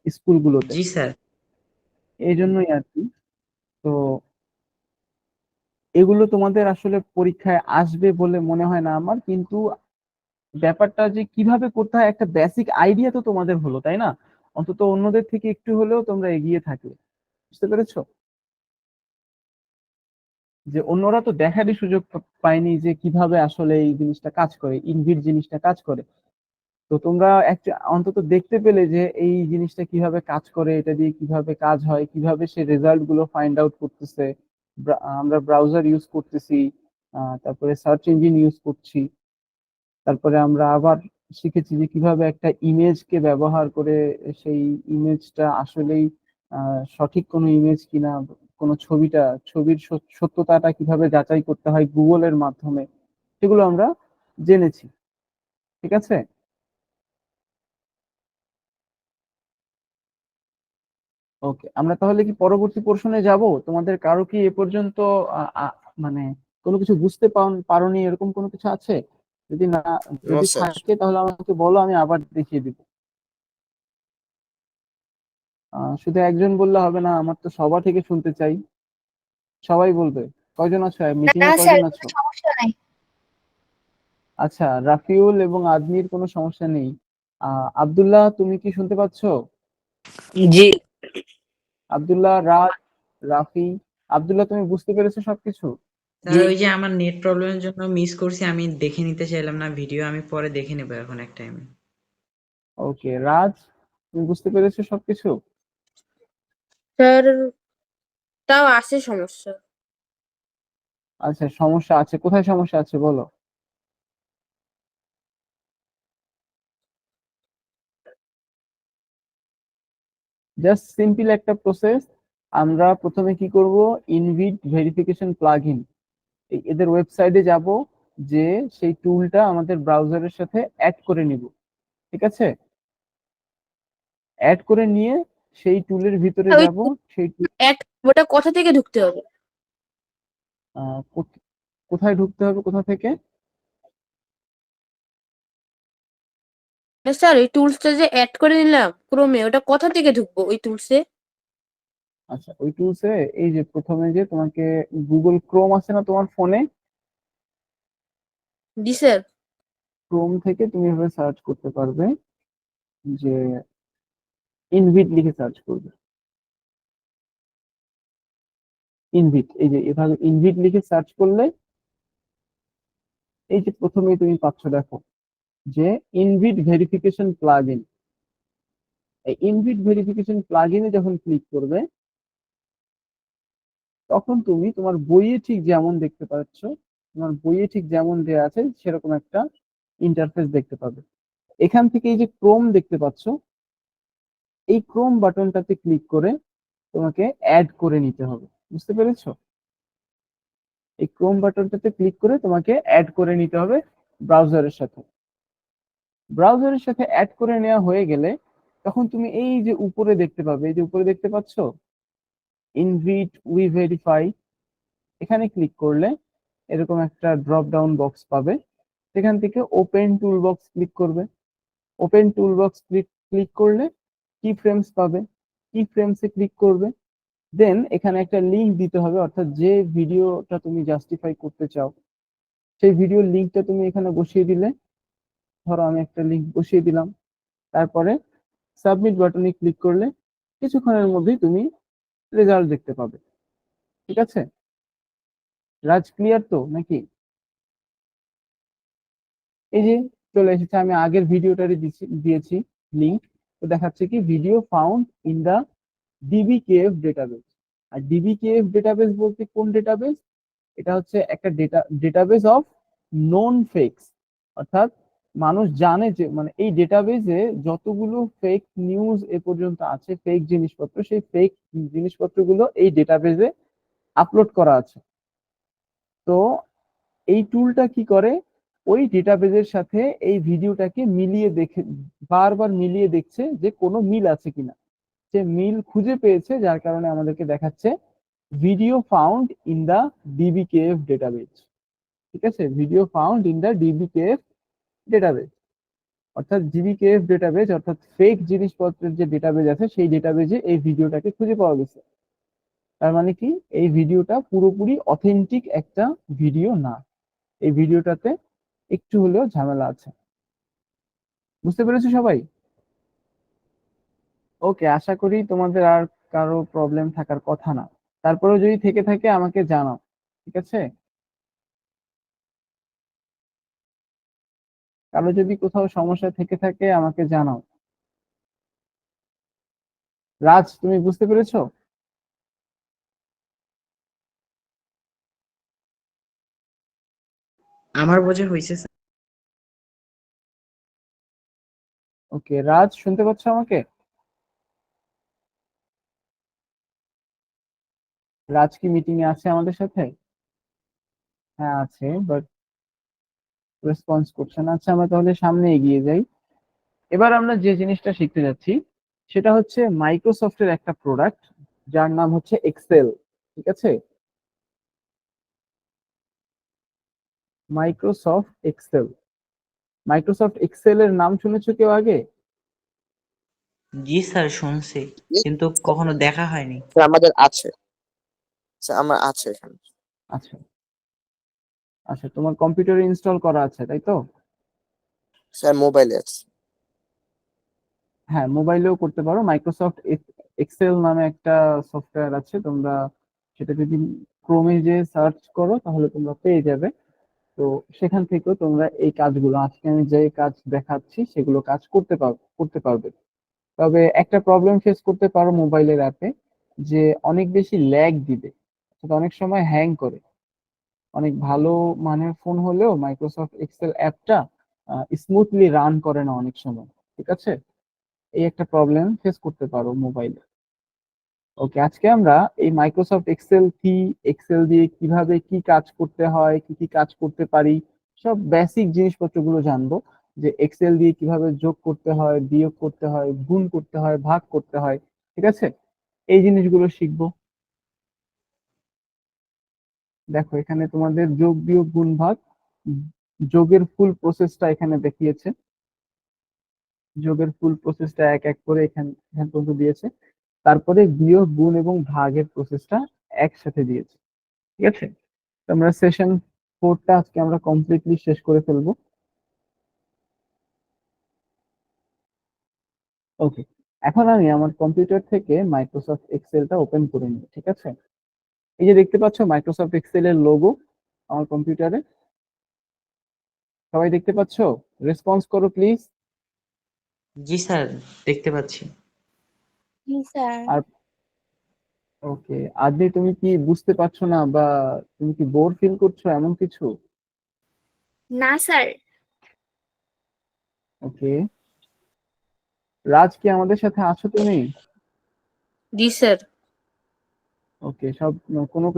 স্কুলগুলোতে। জি স্যার। এই জন্যই আর কি। তো এগুলো তোমাদের আসলে পরীক্ষায় আসবে বলে মনে হয় না আমার, কিন্তু ব্যাপারটা যে কিভাবে করতে হয় একটা বেসিক আইডিয়া তো তোমাদের হলো, তাই না? অন্তত অন্যদের থেকে একটু হলেও তোমরা এগিয়ে থাকলে। বুঝতে পেরেছো যে অন্যরা তো দেখারই সুযোগ পায়নি যে কিভাবে আসলে এই জিনিসটা কাজ করে, ইনভিড জিনিসটা কাজ করে। তো তোমরা একটা অন্তত দেখতে পেলে যে এই জিনিসটা কিভাবে কাজ করে, এটা দিয়ে কিভাবে কাজ হয়, কিভাবে সে রেজাল্ট গুলো ফাইন্ড আউট করতেছে। আমরা ব্রাউজার ইউজ করতেছি, তারপরে সার্চ ইঞ্জিন ইউজ করছি, তারপরে আমরা আবার শিখেছি যে কিভাবে একটা ইমেজকে ব্যবহার করে সেই ইমেজটা আসলেই সঠিক কোনো ইমেজ কিনা, কোনো ছবির সত্যতাটা কিভাবে যাচাই করতে হয় গুগলের মাধ্যমে, সেগুলো আমরা জেনেছি। ঠিক আছে, ওকে, আমরা তাহলে কি পরবর্তী পোর্শনে যাব? তোমাদের কারো কি এ পর্যন্ত মানে কোনো কিছু বুঝতে পারোনি এরকম কোনো কিছু আছে? যদি না, নো যদি স্যার। থাকে তাহলে আমাকে বলো, আমি আবার দেখিয়ে দিব। শুধু একজন বললে হবে না, আমার তো সবার থেকে শুনতে চাই। সবাই বলবে। কয়জন আছো মিটিং না এ, স্যার, কয়জন কোনো আছো? সমস্যা নাই। আচ্ছা, রাফিউল এবং আদমির কোনো সমস্যা নেই। আব্দুল্লাহ, তুমি কি শুনতে পাচ্ছ? জি আব্দুল্লাহ, রাজ, রাফি, আব্দুল্লাহ, তুমি বুঝতে পেরেছো সবকিছু? স্যার, ওই যে আমার নেট প্রবলেমের জন্য মিস করছি, আমি দেখে নিতে চাইলাম না ভিডিও, আমি পরে দেখে নেবো এখন এক টাইমে। ওকে, রাজ, তুমি বুঝতে পেরেছো সবকিছু? স্যার তাও আছে সমস্যা। আচ্ছা, সমস্যা আছে, কোথায় সমস্যা আছে বলো। জাস্ট সিম্পল একটা প্রসেস। আমরা প্রথমে কি করব, ইনভিড ভেরিফিকেশন প্লাগইন, এদের ওয়েবসাইটে যাব, যে সেই টুলটা আমাদের ব্রাউজারের সাথে অ্যাড করে নিব। ঠিক আছে, অ্যাড করে নিয়ে সেই টুলের ভিতরে ওই যাব। সেই অ্যাড ওটা কোথা থেকে ঢুকতে হবে? কোথায় ঢুকতে হবে, কোথা থেকে? স্যার ওই টুলসটা যে অ্যাড করে নিলাম ক্রোমে, ওটা কোথা থেকে ঢুকবো ওই টুলসে? আচ্ছা, ওই টুলসে এই যে প্রথমে যে তোমাকে গুগল ক্রোম আছে না তোমার ফোনে, জি স্যার। ক্রোম থেকে তুমি এভাবে সার্চ করতে পারবে, যে ইনভিট লিখে সার্চ করবে। ইনভিট, এই যে এভাবে ইনভিট লিখে সার্চ করলে এই যে প্রথমেই তুমি পাচ্ছ, দেখো যে ইনভিট ভেরিফিকেশন প্লাগইন। এই ইনভিট ভেরিফিকেশন প্লাগইনে যখন ক্লিক করবে, তখন তুমি তোমার বইয়ে ঠিক যেমন দেখতে পাচ্ছ, তোমার বইয়ে ঠিক যেমন দেয়া আছে সেরকম একটা ইন্টারফেস দেখতে পাবে। এখান থেকে এই যে ক্রোম দেখতে পাচ্ছ, এই ক্রোম বাটনটাতে ক্লিক করে তোমাকে অ্যাড করে নিতে হবে। বুঝতে পেরেছো? এই ক্রোম বাটনটাতে ক্লিক করে তোমাকে অ্যাড করে নিতে হবে ব্রাউজারের সাথে। ব্রাউজারের সাথে অ্যাড করে নেওয়া হয়ে গেলে তখন তুমি এই যে উপরে দেখতে পাবে, এই যে উপরে দেখতে পাচ্ছ ইনভিট উই ভেরিফাই, এখানে ক্লিক করলে এরকম একটা ড্রপ ডাউন বক্স পাবে। সেখান থেকে ওপেন টুল বক্স ক্লিক করবে। ওপেন টুল বক্স ক্লিক করলে কি ফ্রেমস পাবে, কি ফ্রেমসে ক্লিক করবে। দেন এখানে একটা লিংক দিতে হবে, অর্থাৎ যে ভিডিওটা তুমি জাস্টিফাই করতে চাও সেই ভিডিওর লিংকটা তুমি এখানে বসিয়ে দিলে। ধরো আমি একটা লিংক বসিয়ে দিলাম, তারপরে সাবমিট বাটনে ক্লিক করলে কিছুক্ষণের মধ্যেই তুমি রেজাল্ট দেখতে পাবে। ঠিক আছে, রাজ, ক্লিয়ার তো নাকি? এই যে চলে এসেছে, আমি আগের ভিডিওটারই দিয়েছি লিংক। তো দেখাচ্ছে কি, video found in the DBKF database. আর ডিবিকেএফ ডেটাবেস বলতে কোন ডেটাবেস? এটা হচ্ছে একটা ডেটাবেস অফ নোন ফেকস, অর্থাৎ মানুষ জানে যে, মানে এই ডেটাবেসে যতগুলো ফেক নিউজ এ পর্যন্ত আছে, ফেক জিনিসপত্র, সেই ফেক জিনিসপত্রগুলো এই ডেটাবেসে আপলোড করা আছে। তো এই টুলটা কি করে, ওই ডেটাবেসের সাথে এই ভিডিওটাকে মিলিয়ে দেখে, বারবার মিলিয়ে দেখছে যে কোনো মিল আছে কিনা। সে মিল খুঁজে পেয়েছে, যার কারণে আমাদেরকে দেখাচ্ছে video found in the DBKF database. ঠিক আছে, video found in the DBKF database, অর্থাৎ ডিবিকেএফ ডেটাবেস অর্থাৎ ফেক জিনিসপত্রের যে ডেটাবেস আছে সেই ডেটাবেসে এই ভিডিওটাকে খুঁজে পাওয়া গেছে। তার মানে কি, এই ভিডিওটা পুরোপুরি অথেন্টিক একটা ভিডিও না, এই ভিডিওটাতে একটু হলেও ঝামেলা আছে। বুঝতে পেরেছো সবাই? ওকে, আশা করি তোমাদের আর কারো প্রবলেম থাকার কথা না। তারপরেও যদি থেকে থাকে আমাকে জানাও। ঠিক আছে, কারো যদি কোথাও সমস্যা থেকে থাকে আমাকে জানাও। রাজ, তুমি বুঝতে পেরেছো? আমার বোঝা হয়েছে স্যার। ওকে, রাজ, শুনতে পাচ্ছ আমাকে? রাজ কি মিটিং এ আছে আমাদের সাথে? হ্যাঁ আছে, বাট রেসপন্স করছে না। আচ্ছা, আমরা তাহলে সামনে এগিয়ে যাই। এবার আমরা যে জিনিসটা শিখতে যাচ্ছি সেটা হচ্ছে মাইক্রোসফটের একটা প্রোডাক্ট, যার নাম হচ্ছে এক্সেল। ঠিক আছে, মাইক্রোসফট এক্সেল। মাইক্রোসফট এক্সেল এর নাম শুনেছো কেউ আগে? জি স্যার, শুনছি, কিন্তু কখনো দেখা হয়নি। স্যার আমাদের আছে, স্যার আমার আছে এখানে। আচ্ছা, আচ্ছা, তোমার কম্পিউটারে ইনস্টল করা আছে তাই তো? স্যার মোবাইলে আছে। হ্যাঁ, মোবাইলেও করতে পারো। মাইক্রোসফট এক্সেল নামে একটা সফটওয়্যার আছে, তোমরা সেটা যদি ক্রোমে যে সার্চ করো তাহলে তোমরা পেয়ে যাবে। তো সেখান থেকেও তোমরা এই কাজগুলো, আজকে আমি যে কাজ দেখাচ্ছি সেগুলো কাজ করতে পারবে। তবে একটা প্রবলেম ফেস করতে পারো মোবাইলের অ্যাপে, যে অনেক বেশি ল্যাগ দিবে, অর্থাৎ অনেক সময় হ্যাং করে। অনেক ভালো মানের ফোন হলেও মাইক্রোসফট এক্সেল অ্যাপটা স্মুথলি রান করে না অনেক সময়। ঠিক আছে, এই একটা প্রবলেম ফেস করতে পারো মোবাইলে। ওকে, আজকে আমরা এই মাইক্রোসফট এক্সেল কি, এক্সেল দিয়ে কিভাবে কি কাজ করতে হয়, কি কি কাজ করতে পারি, সব বেসিক জিনিসপত্রগুলো জানবো। যে এক্সেল দিয়ে কিভাবে যোগ করতে হয়, বিয়োগ করতে হয়, গুণ করতে হয়, ভাগ করতে হয়। ঠিক আছে, এই জিনিসগুলো শিখবো। দেখো এখানে তোমাদের যোগ বিয়োগ গুণ ভাগ, উম, যোগের ফুল প্রসেসটা এখানে দেখিয়েছে। যোগের ফুল প্রসেসটা এক এক করে এখান এখান পর্যন্ত দিয়েছে। তারপরে বিয়োগ গুণ এবং ভাগের প্রসেসটা একসাথে দিয়েছে। ঠিক আছে, তো আমরা সেশন 4টা আজকে আমরা কমপ্লিটলি শেষ করে ফেলবো। ওকে, এখন আমি আমার কম্পিউটার থেকে মাইক্রোসফট এক্সেলটা ওপেন করে নিই। ঠিক আছে, এই যে দেখতে পাচ্ছ মাইক্রোসফট এক্সেল এর লোগো আমার কম্পিউটারে, সবাই দেখতে পাচ্ছ? রেসপন্স করো প্লিজ। জি স্যার, দেখতে পাচ্ছি। জি স্যার। আর ওকে, আদি তুমি কি বুঝতে পারছো না, বা তুমি কি বোর ফিল করছো এমন কিছু? না স্যার। ওকে, রাজ কি আমাদের সাথে আছো তুমি? জি স্যার। ওকে, সব কোনো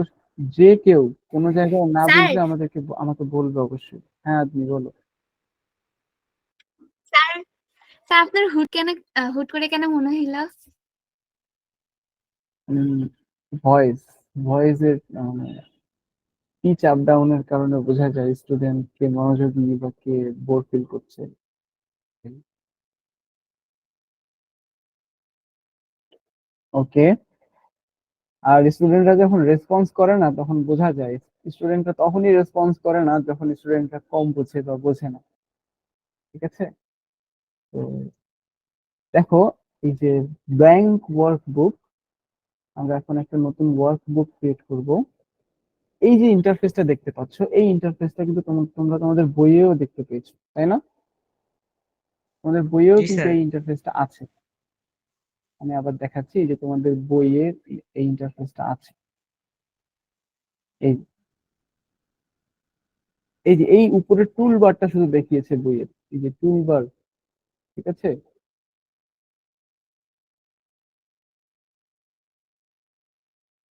যে কেউ কোনো জায়গায় না স্যার, বুঝলে আমাকে বলবে অবশ্যই। হ্যাঁ আদি বলো। স্যার, স্যার আপনার হুট করে কেন মনে হইলো? ভয়েস ভয়েসের পিচ আপ ডাউনের কারণে বোঝা যায় স্টুডেন্ট কে মনোযোগী বা কে বোর ফিল করছে। ওকে, আর স্টুডেন্টরা যখন রেসপন্স করে না তখন বোঝা যায়। স্টুডেন্টরা তখনই রেসপন্স করে না যখন স্টুডেন্টরা কম বোঝে বা বোঝে না। ঠিক আছে, তো দেখো এই যে ব্ল্যাঙ্ক ওয়ার্কবুক, আমরা এখন একটা নতুন ওয়ার্কবুক ক্রিয়েট করব। এই যে ইন্টারফেসটা দেখতে পাচ্ছ, এই ইন্টারফেসটা কিন্তু তোমরা তোমাদের বইয়েও দেখতে পেয়েছো তাই না? তোমাদের বইয়েও জি কিন্তু স্যার। এই ইন্টারফেসটা আছে। আমি আবার দেখাচ্ছি যে তোমাদের বইয়ে এই ইন্টারফেসটা আছে। এই এই যে এই উপরের টুল বারটা শুধু দেখিয়েছে বইয়ের, এই যে টুল বার। ঠিক আছে,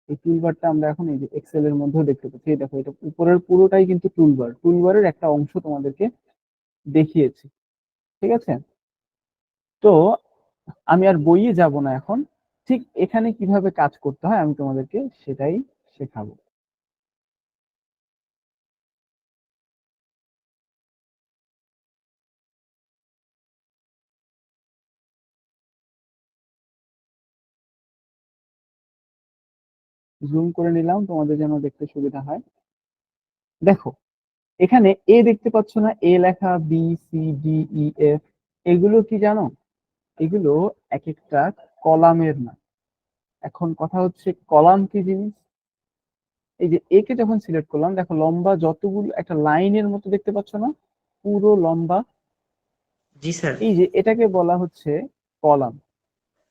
এই টুল বারটা আমরা এখন এই যে এক্সেল এর মধ্যেও দেখতে পাচ্ছি। এই দেখো, এটা উপরের পুরোটাই কিন্তু টুল বার, টুল বারের একটা অংশ তোমাদেরকে দেখিয়েছি। ঠিক আছে, তো আমি আর বইয়ে যাব না এখন, ঠিক এখানে কিভাবে কাজ করতে হয় আমি তোমাদেরকে সেটাই শেখাবো। জুম করে নিলাম তোমাদের যেন দেখতে সুবিধা হয়। দেখো এখানে এ দেখতে পাচ্ছ না, এ লেখা, বি, সি, ডি, ই, এফ, এগুলো কি জানো? এগুলো এক একটা কলামের নাম। এখন কথা হচ্ছে কলাম কি জিনিস। এই যে এ কে যখন সিলেক্ট করলাম, দেখো লম্বা যতগুলো একটা লাইনের মতো দেখতে পাচ্ছ না, পুরো লম্বা, জি স্যার। এই যে এটাকে বলা হচ্ছে কলাম।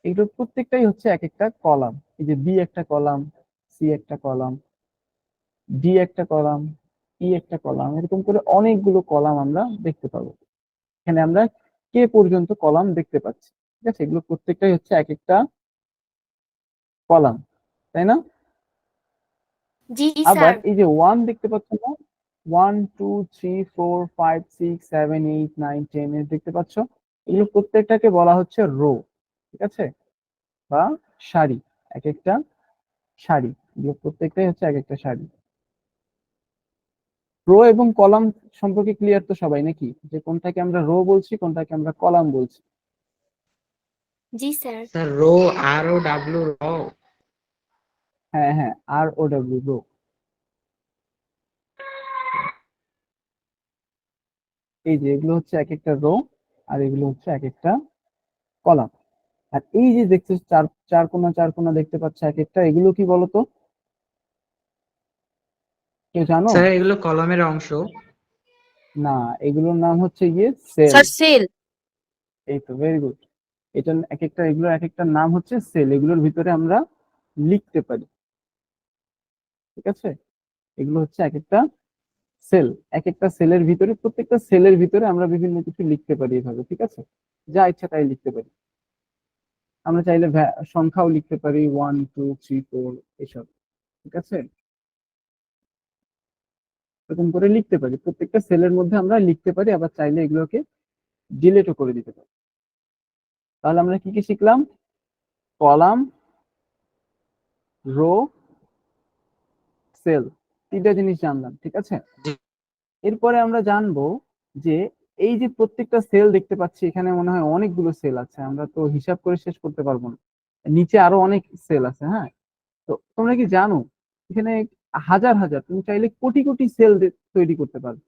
এগুলো প্রত্যেকটাই হচ্ছে এক একটা কলাম। এই যে বি একটা কলাম, সি একটা কলাম, ডি একটা কলাম, ই একটা কলাম, এরকম করে অনেকগুলো কলাম আমরা দেখতে পাবো। এখানে আমরা কে পর্যন্ত কলাম দেখতে পাচ্ছি। ঠিক আছে, এগুলো প্রত্যেকটাই হচ্ছে এক একটা কলাম, তাই না? জি আবার স্যার। এই যে ওয়ান দেখতে পাচ্ছ না, 1 2 3 4 5 6 7 8 9 10 দেখতে পাচ্ছ, এগুলো প্রত্যেকটাকে বলা হচ্ছে রো। ঠিক আছে, বা সারি, এক একটা সারি। এগুলো প্রত্যেকটাই হচ্ছে এক একটা সারি। রো এবং কলাম সম্পর্কে ক্লিয়ার তো সবাই নাকি, যে কোনটাকে আমরা রো বলছি কোনটাকে আমরা কলাম বলছি? জি স্যার। স্যার রো, আর ও ডাব্লিউ, রো। হ্যাঁ হ্যাঁ, আর ও ডব্লিউ, রো। এই যে এগুলো হচ্ছে এক একটা রো, আর এগুলো হচ্ছে এক একটা কলাম। আর এই যে দেখছো চার চার কোণা দেখতে পাচ্ছ এক একটা, এগুলো কি বলতো, কেউ জানো? স্যার এগুলো কলামের অংশ। না, এগুলোর নাম হচ্ছে গিয়ে সেল। Sir sell. এই তো, ভেরি গুড। এটা এক একটা, এগুলোর এক একটা নাম হচ্ছে সেল। এগুলোর ভিতরে আমরা লিখতে পারি, ঠিক আছে? এগুলো হচ্ছে এক একটা সেল। এক একটা সেলের ভিতরে, প্রত্যেকটা সেলের ভিতরে আমরা বিভিন্ন কিছু লিখতে পারি এভাবে, ঠিক আছে? যা ইচ্ছা তাই লিখতে পারি। আমরা চাইলে সংখ্যাও লিখতে পারি, 1 2 3 4 এসব, ঠিক আছে? এরকম করে লিখতে পারি, প্রত্যেকটা সেলের মধ্যে আমরা লিখতে পারি, আবার চাইলে এগুলোকে ডিলিটও করে দিতে পারি। তাহলে আমরা কি কি শিখলাম? কলাম, রো, সেল, তিনটা জিনিস জানলাম, ঠিক আছে? এরপরে আমরা জানবো যে এই যে প্রত্যেকটা সেল দেখতে পাচ্ছি, এখানে মনে হয় অনেকগুলো সেল আছে, আমরা তো হিসাব করে শেষ করতে পারবো না, নিচে আরো অনেক সেল আছে। হ্যাঁ, তো তোমরা কি জানো এখানে হাজার হাজার, তুমি চাইলে কোটি কোটি সেল তৈরি করতে পারবে।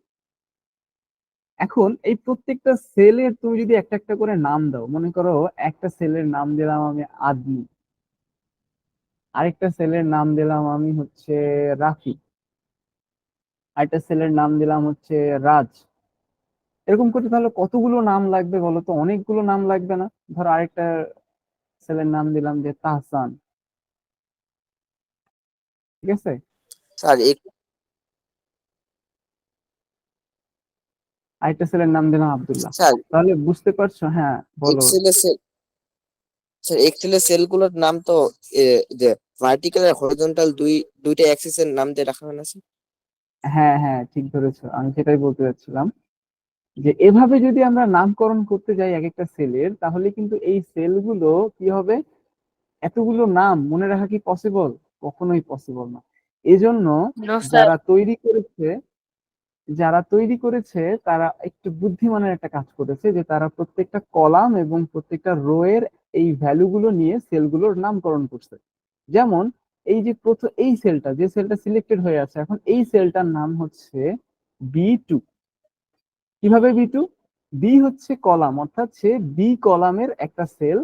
এখন এই প্রত্যেকটা সেলের তুমি যদি একটা একটা করে নাম দাও, মনে করো একটা সেলের নাম দিলাম আমি আদমি, আরেকটা সেলের নাম দিলাম আমি হচ্ছে রাফি, আরেকটা সেলের নাম দিলাম হচ্ছে রাজ। এরকম করতে তাহলে কতগুলো নাম লাগবে বলো তো? অনেকগুলো নাম লাগবে না? ধরো আরেকটা সেলের নাম দিলাম যে তাহসান, ঠিক আছে? স্যার আরেকটা সেলের নাম দিলাম আব্দুল্লাহ। স্যার তাহলে বুঝতে পারছো? হ্যাঁ বলো। এক্সেলের সেল, স্যার এক্সেলের সেলগুলোর নাম তো যে ভার্টিক্যাল আর হরিজন্টাল দুইটা অ্যাক্সিস এর নাম দিয়ে রাখা হয় না স্যার? হ্যাঁ হ্যাঁ, ঠিক ধরেছো, আমি সেটাই বলতে চাচ্ছিলাম যে এভাবে যদি আমরা নামকরণ করতে যাই এক একটা সেলের, তাহলে কিন্তু এই সেলগুলো কি হবে, এতগুলো নাম মনে রাখা কি পসিবল? কখনোই পসিবল না। এজন্য নো স্যার। যারা তৈরি করেছে যারা তৈরি করেছে তারা একটু বুদ্ধিমানের একটা কাজ করেছে, যে তারা প্রত্যেকটা কলাম এবং প্রত্যেকটা রো এর এই ভ্যালু গুলো নিয়ে সেলগুলোর নামকরণ করছে। যেমন এই যে প্রথম এই সেলটা, যে সেলটা সিলেক্টেড হয়ে আছে এখন, এই সেলটার নাম হচ্ছে B2। কিভাবে B2? বি হচ্ছে কলাম, অর্থাৎ সে বি কলামের একটা সেল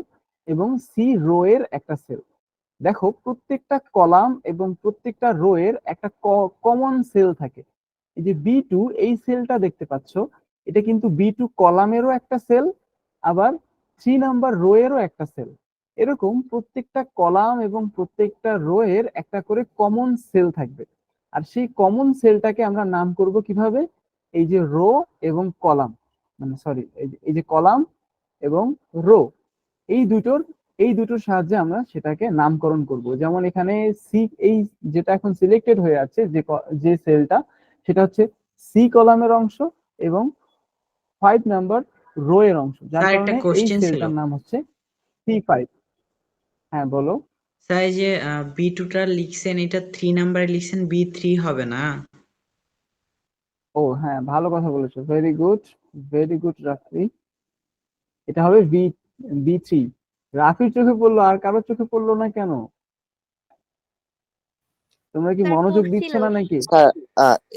এবং সি রো এর একটা সেল। দেখো প্রত্যেকটা কলাম এবং প্রত্যেকটা রো এর একটা কমন সেল থাকে। এই যে B2, এই সেলটা দেখতে পাচ্ছ, এটা কিন্তু B2 কলামেরও একটা সেল, আবার 3 নাম্বার রো এরও একটা সেল। এরকম প্রত্যেকটা কলাম এবং প্রত্যেকটা রো এর একটা করে কমন সেল থাকবে। আর সেই কমন সেলটাকে আমরা নাম করব কিভাবে? এই যে রো এবং কলাম, মানে সরি, এই যে কলাম এবং রো, এই দুটোর এই দুটোর সাহায্যে আমরা সেটাকে নামকরণ করব। যেমন এখানে সি, এই যেটা এখন সিলেক্টেড হয়ে আছে, যে সেলটা, সেটা হচ্ছে সি কলামের অংশ এবং 5 নাম্বার রো এর অংশ, যার স্যার একটা কারণে এই কোশ্চেন ছিল। সেলটার নাম হচ্ছে C5। হ্যাঁ বলো। স্যার এই যে B2টা লিখছেন, এটা 3 নাম্বারে লিখছেন, B3 হবে না? ও হ্যাঁ, ভালো কথা বলেছো, very good, very good Rafi. এটা হবে B3। রাফির চোখে পড়লো, আর কারোর চোখে পড়লো না কেন? তোমরা কি স্যার মনোযোগ দিচ্ছ পড়ছিল। না নাকি? স্যার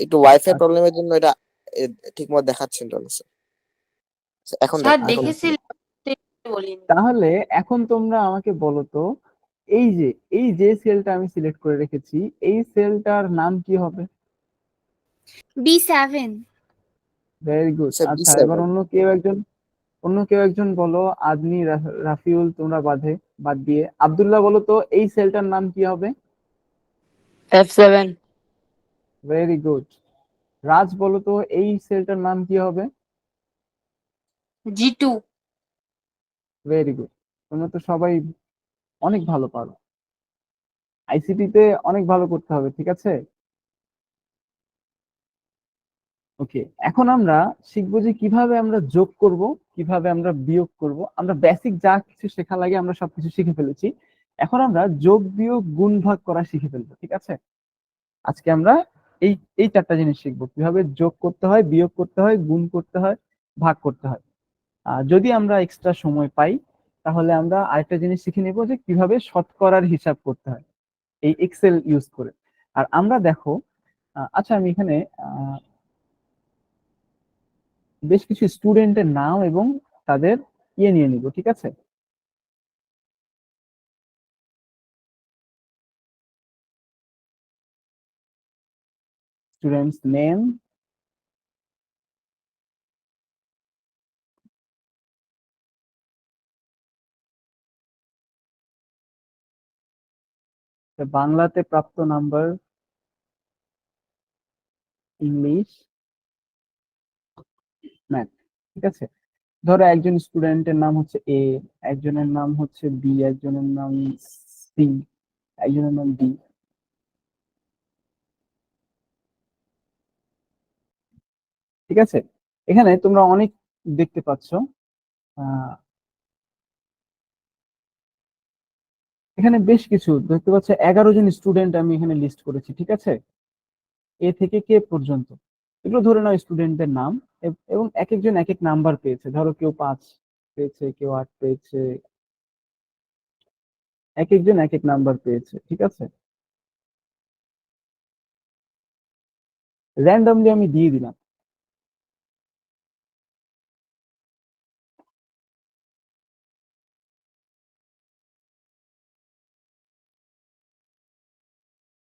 একটু ওয়াইফাই আচ্ছা প্রবলেমের জন্য এটা ঠিক মতো দেখাচ্ছিল না স্যার। এখন স্যার আচ্ছা দেখাচ্ছে। আচ্ছা। দেখেছিলাম, বলিনি। তাহলে এখন তোমরা আমাকে বলো তো, এই যে সেলটা আমি সিলেক্ট করে রেখেছি, এই সেলটার নাম কি হবে? B7। Very good. স্যার আচ্ছা, এবার B7। অন্য কেউ একজন বলো। আদমি, রাফিউল, তোমরা বাদ দিয়ে আব্দুল্লাহ বলো তো, এই সেলটার নাম কি হবে? F7। Very good. রাজ বলো তো, এই সেলটার নাম কি হবে? G2। Very good. তোমরা তো সবাই অনেক ভালো পারো, আইসিটি তে অনেক ভালো করতে হবে, ঠিক আছে? ওকে, এখন আমরা শিখবো যে কিভাবে আমরা যোগ করব, কিভাবে আমরা বিয়োগ করব। আমরা বেসিক যা কিছু শেখা লাগে আমরা সবকিছু শিখে ফেলেছি। এখন আমরা যোগ বিয়োগ গুণ ভাগ করা শিখে ফেলবো, ঠিক আছে? আজকে আমরা এই এই চারটা জিনিস শিখবো, কিভাবে যোগ করতে হয়, বিয়োগ করতে হয়, গুণ করতে হয়, ভাগ করতে হয়। যদি আমরা এক্সট্রা সময় পাই, তাহলে আমরা আরেকটা জিনিস শিখে নেবো, যে কিভাবে শতকরার হিসাব করতে হয় এই এক্সেল ইউজ করে। আর আমরা দেখো, আচ্ছা আমি এখানে বেশ কিছু স্টুডেন্টের নাম এবং তাদের নিয়ে নিব, ঠিক আছে? স্টুডেন্টস নেম, বাংলাতে প্রাপ্ত নাম্বার, ইংলিশ, ম্যাথ, ঠিক আছে? ধরো একজন স্টুডেন্টের নাম হচ্ছে এ, একজনের নাম হচ্ছে বি, একজনের নাম সি, একজনের নাম ডি। ঠিক আছে, এখানে তোমরা অনেক দেখতে পাচ্ছ। এখানে বেশ কিছু দেখতে পাচ্ছ, 11 জন স্টুডেন্ট আমি এখানে লিস্ট করেছি, ঠিক আছে? এ থেকে কে পর্যন্ত, এগুলো ধরে নাও স্টুডেন্টদের নাম, এবং এক একজন এক এক নাম্বার পেয়েছে। ধরো কেউ 5 পেয়েছে, কেউ 8 পেয়েছে, এক একজন এক এক নাম্বার পেয়েছে, ঠিক আছে? র্যান্ডমলি আমি দিয়ে দিলাম।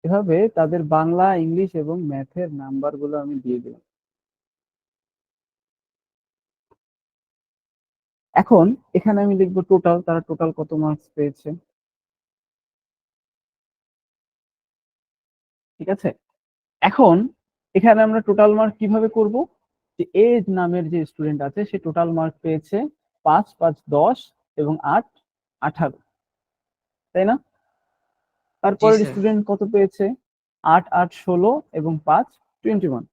এভাবে তাদের বাংলা, ইংলিশ এবং ম্যাথের নাম্বার গুলো আমি দিয়ে দিলাম। এখন এখানে আমি লিখবো টোটাল, তারা টোটাল কত মার্কস পেয়েছে, ঠিক আছে? এখন এখানে আমরা টোটাল মার্ক কিভাবে করব, যে এ নামের যে স্টুডেন্ট আছে সে টোটাল মার্ক পেয়েছে 5, 5, 10 এবং 8, 18, তাই না? জি তারপরের স্যার। স্টুডেন্ট কত পেয়েছে, 8, 8, 16 এবং 5, 21,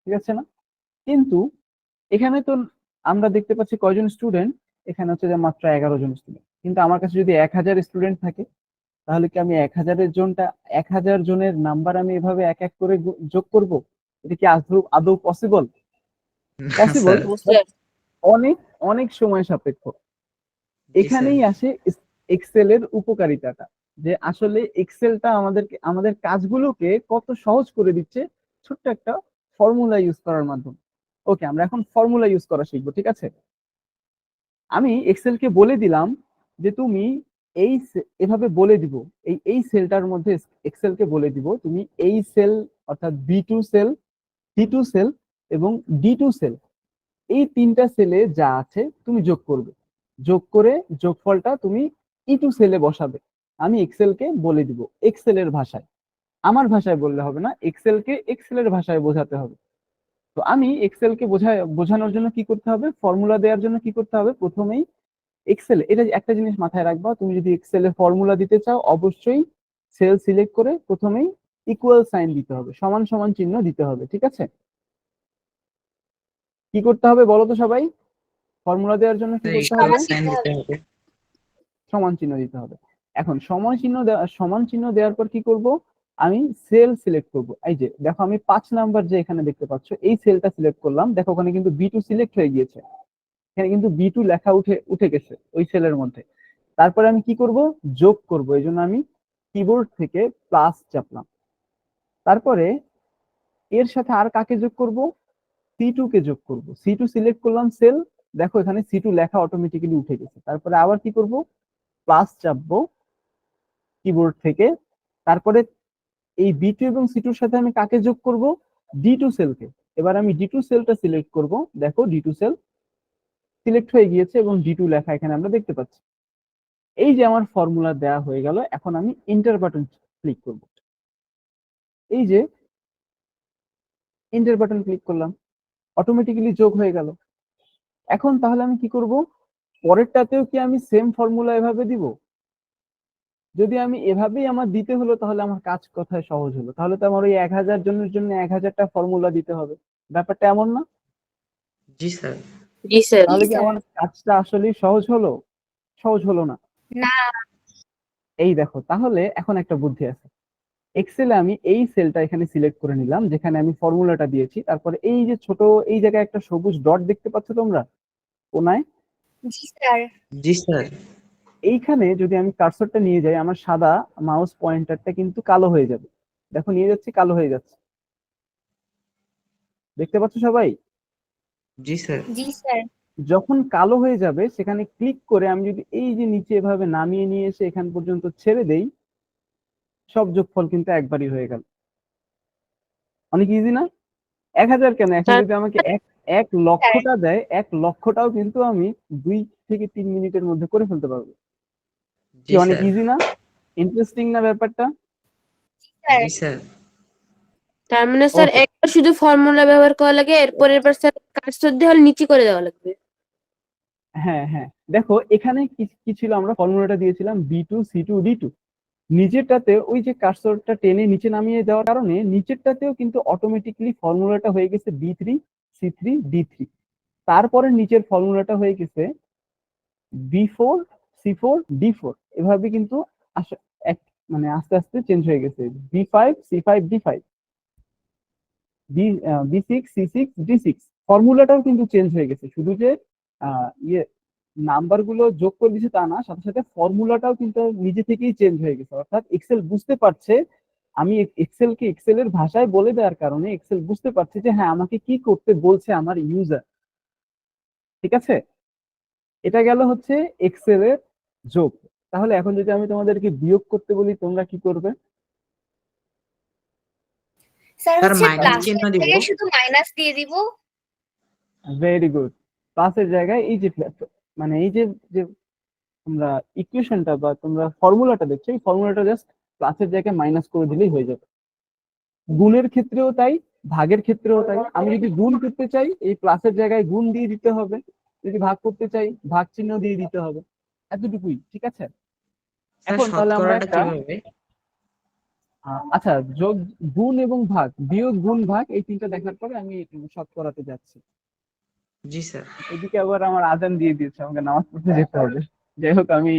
ঠিক আছে না? কিন্তু এখানে তো আমরা দেখতে পাচ্ছি কয়জন স্টুডেন্ট, এখানে হচ্ছে যে মাত্র 11 জন স্টুডেন্ট। কিন্তু আমার কাছে যদি 1000 স্টুডেন্ট থাকে, তাহলে কি আমি 1000 জনের নাম্বার আমি এভাবে এক এক করে যোগ করব? এটা কি আদৌ আদৌ পসিবল? না পসিবল, স্যার। স্যার অনেক অনেক সময় সাপেক্ষ। জি স্যার। এখানেই আসে এক্সেল এর উপকারিতাটা, যে আসলে এক্সেলটা আমাদের কাজগুলোকে কত সহজ করে দিচ্ছে ছোট্ট একটা ফর্মুলা ইউজ করার মাধ্যমে। ওকে, আমরা এখন ফর্মুলা ইউজ করা শিখবো, ঠিক আছে? আমি এক্সেলকে বলে দিলাম যে তুমি এভাবে বলে দিব, এই সেলটার মধ্যে এক্সেলকে বলে দিব তুমি এই সেল, অর্থাৎ B2 সেল, C2 সেল এবং D2 সেল, এই 3টা সেলে যা আছে তুমি যোগ করবে। যোগ করে যোগফলটা তুমি E2 সেলে বসাবে। আমি এক্সেলকে বলে দিব এক্সেলের ভাষায়, আমার ভাষায় বললে হবে না, এক্সেলকে এক্সেলের ভাষায় বোঝাতে হবে। তো আমি এক্সেলকে বোঝানোর জন্য কি করতে হবে, ফর্মুলা দেওয়ার জন্য কি করতে হবে, প্রথমেই এক্সেল, এটা একটা জিনিস মাথায় রাখবা, তুমি যদি এক্সেলে ফর্মুলা দিতে চাও অবশ্যই সেল সিলেক্ট করে প্রথমেই ইকুয়াল সাইন দিতে হবে, সমান সমান চিহ্ন দিতে হবে, ঠিক আছে? কি করতে হবে বলো তো সবাই, ফর্মুলা দেওয়ার জন্য কি করতে ইকুয়াল হবে, সাইন দিতে হবে। সমান চিহ্ন দিতে হবে। এখন সমান চিহ্ন দেওয়ার পর কি করব, আমি সেল সিলেক্ট করব। এই যে দেখো আমি 5 নাম্বার যে এখানে দেখতে পাচ্ছ এই সেলটা সিলেক্ট করলাম, দেখো ওখানে কিন্তু B2 সিলেক্ট হয়ে গিয়েছে, এখানে কিন্তু B2 লেখা উঠে গেছে ওই সেলের মধ্যে। তারপরে আমি কি করব, যোগ করব, এই জন্য আমি কিবোর্ড থেকে প্লাস চাপলাম। তারপরে এর সাথে আর কাকে যোগ করব, C2 কে যোগ করব। C2 সিলেক্ট করলাম সেল, দেখো এখানে C2 লেখা অটোমেটিক্যালি উঠে গেছে। তারপরে আবার কি করব, প্লাস চাপবো কিবোর্ড থেকে। তারপরে এই B2 এবং C2 এর সাথে আমি কাকে যোগ করব, D2 সেলকে। এবার আমি D2 সেলটা সিলেক্ট করব, দেখো D2 সেল সিলেক্ট হয়ে গিয়েছে এবং D2 লেখা এখানে আমরা দেখতে পাচ্ছি। এই যে আমার ফর্মুলা দেওয়া হয়ে গেল, এখন আমি এন্টার বাটন ক্লিক করব। এই যে এন্টার বাটন ক্লিক করলাম, অটোমেটিক্যালি যোগ হয়ে গেল। এখন তাহলে আমি কি করব, পরেরটাতেও কি আমি সেম ফর্মুলা এভাবে দিব? যদি আমি এভাবেই আমার দিতে হলো, তাহলে আমার কাজ কোথায় সহজ হলো? তাহলে তো আমার ওই 1000 জনের জন্য 1000টা ফর্মুলা দিতে হবে, ব্যাপারটা এমন না? জি স্যার। জি স্যার। তাহলে কি আমার কাজটা আসলে সহজ হলো? সহজ হলো না। না। এই দেখো, তাহলে এখন একটা বুদ্ধি আছে। এক্সেলে আমি এই সেলটা এখানে সিলেক্ট করে নিলাম যেখানে আমি ফর্মুলাটা দিয়েছি। তারপরে এই যে ছোট এই জায়গায় একটা সবুজ ডট দেখতে পাচ্ছ তোমরা কোনায়, জি স্যার। জি স্যার। এইখানে যদি আমি কার্সরটা নিয়ে যাই, আমার সাদা মাউস পয়েন্টারটা কিন্তু কালো হয়ে যাবে। দেখো নিয়ে যাচ্ছি, কালো হয়ে যাচ্ছে, দেখতে পাচ্ছ সবাই? জি স্যার। জি স্যার। যখন কালো হয়ে যাবে সেখানে ক্লিক করে আমি যদি এই যে নিচে এভাবে নামিয়ে নিয়ে এসে এখান পর্যন্ত ছেড়ে দেই, সব যোগফল কিন্তু একবারই হয়ে গেল। অনেক ইজি না? 1000 কেন, এখন স্যার যদি আমাকে এক লক্ষটা দেয়, 1,00,000টাও কিন্তু আমি 2 থেকে 3 মিনিটের মধ্যে করে ফেলতে পারবো। কি জি অনেক স্যার। ইজি না? ইন্টারেস্টিং না ব্যাপারটা? জি স্যার। তার মানে স্যার ওকে, একবার শুধু ফর্মুলা ব্যবহার করা লাগে, এরপরের বার স্যার কার্সর দিয়ে হলে নিচে করে দেওয়া লাগবে। হ্যাঁ হ্যাঁ, দেখো এখানে কি কি ছিল, আমরা ফর্মুলাটা দিয়েছিলাম B2C2D2। নিচেরটাতে ওই যে কার্সরটা টেনে নিচে নামিয়ে দেওয়ার কারণে নিচেরটাতেও কিন্তু অটোমেটিকলি ফর্মুলাটা হয়ে গেছে B3C3D3। তারপরে নিচের ফর্মুলাটা হয়ে গেছে B4C4D4। এভাবে কিন্তু এক মানে আস্তে আস্তে চেঞ্জ হয়ে গেছে, B5C5D5, B6C6D6। ফর্মুলাটাও কিন্তু চেঞ্জ হয়ে গেছে, শুধু যে ইয়ে নাম্বার গুলো যোগ করে দিচ্ছে তা না, সাথে সাথে ফর্মুলাটাও কিন্তু নিজে থেকেই চেঞ্জ হয়ে গেছে। অর্থাৎ এক্সেল বুঝতে পারছে, আমি এক্সেলকে এক্সেলের ভাষায় বলে দেওয়ার কারণে এক্সেল বুঝতে পারছে যে হ্যাঁ আমাকে কি করতে বলছে আমার ইউজার। ঠিক আছে, এটা গেল হচ্ছে এক্সেলের যোগ। তাহলে এখন যদি আমি তোমাদেরকে বিয়োগ করতে বলি তোমরা কি করবে? স্যার স্যার হচ্ছে মাইনাস প্লাসের চিহ্ন দিব। জায়গায় শুধু মাইনাস দিয়ে দিব। Very good. প্লাসের জায়গায় এই যে মানে এই যে যে তোমরা ইকুয়েশনটা বা তোমরা ফর্মুলাটা দেখছো, এই ফর্মুলাটা জাস্ট প্লাসের জায়গায় মাইনাস করে দিলেই হয়ে যাবে। গুণের ক্ষেত্রেও তাই, ভাগের ক্ষেত্রেও তাই। আমি যদি গুণ করতে চাই এই প্লাসের জায়গায় গুণ দিয়ে দিতে হবে, যদি ভাগ করতে চাই ভাগ চিহ্ন দিয়ে দিতে হবে, এতটুকুই। ঠিক আছে, স্যার এখন তাহলে আমরা শতকরাটা একটা কিভাবে? আচ্ছা, যোগ গুণ এবং ভাগ, বিয়োগ গুণ ভাগ, এই তিনটা দেখার পরে আমি শতকরাতে যাচ্ছি। জি স্যার। এদিকে আবার আমার আজান দিয়ে দিয়েছে, আমাকে নামাজ পড়তে যেতে হবে। যাই হোক, আমি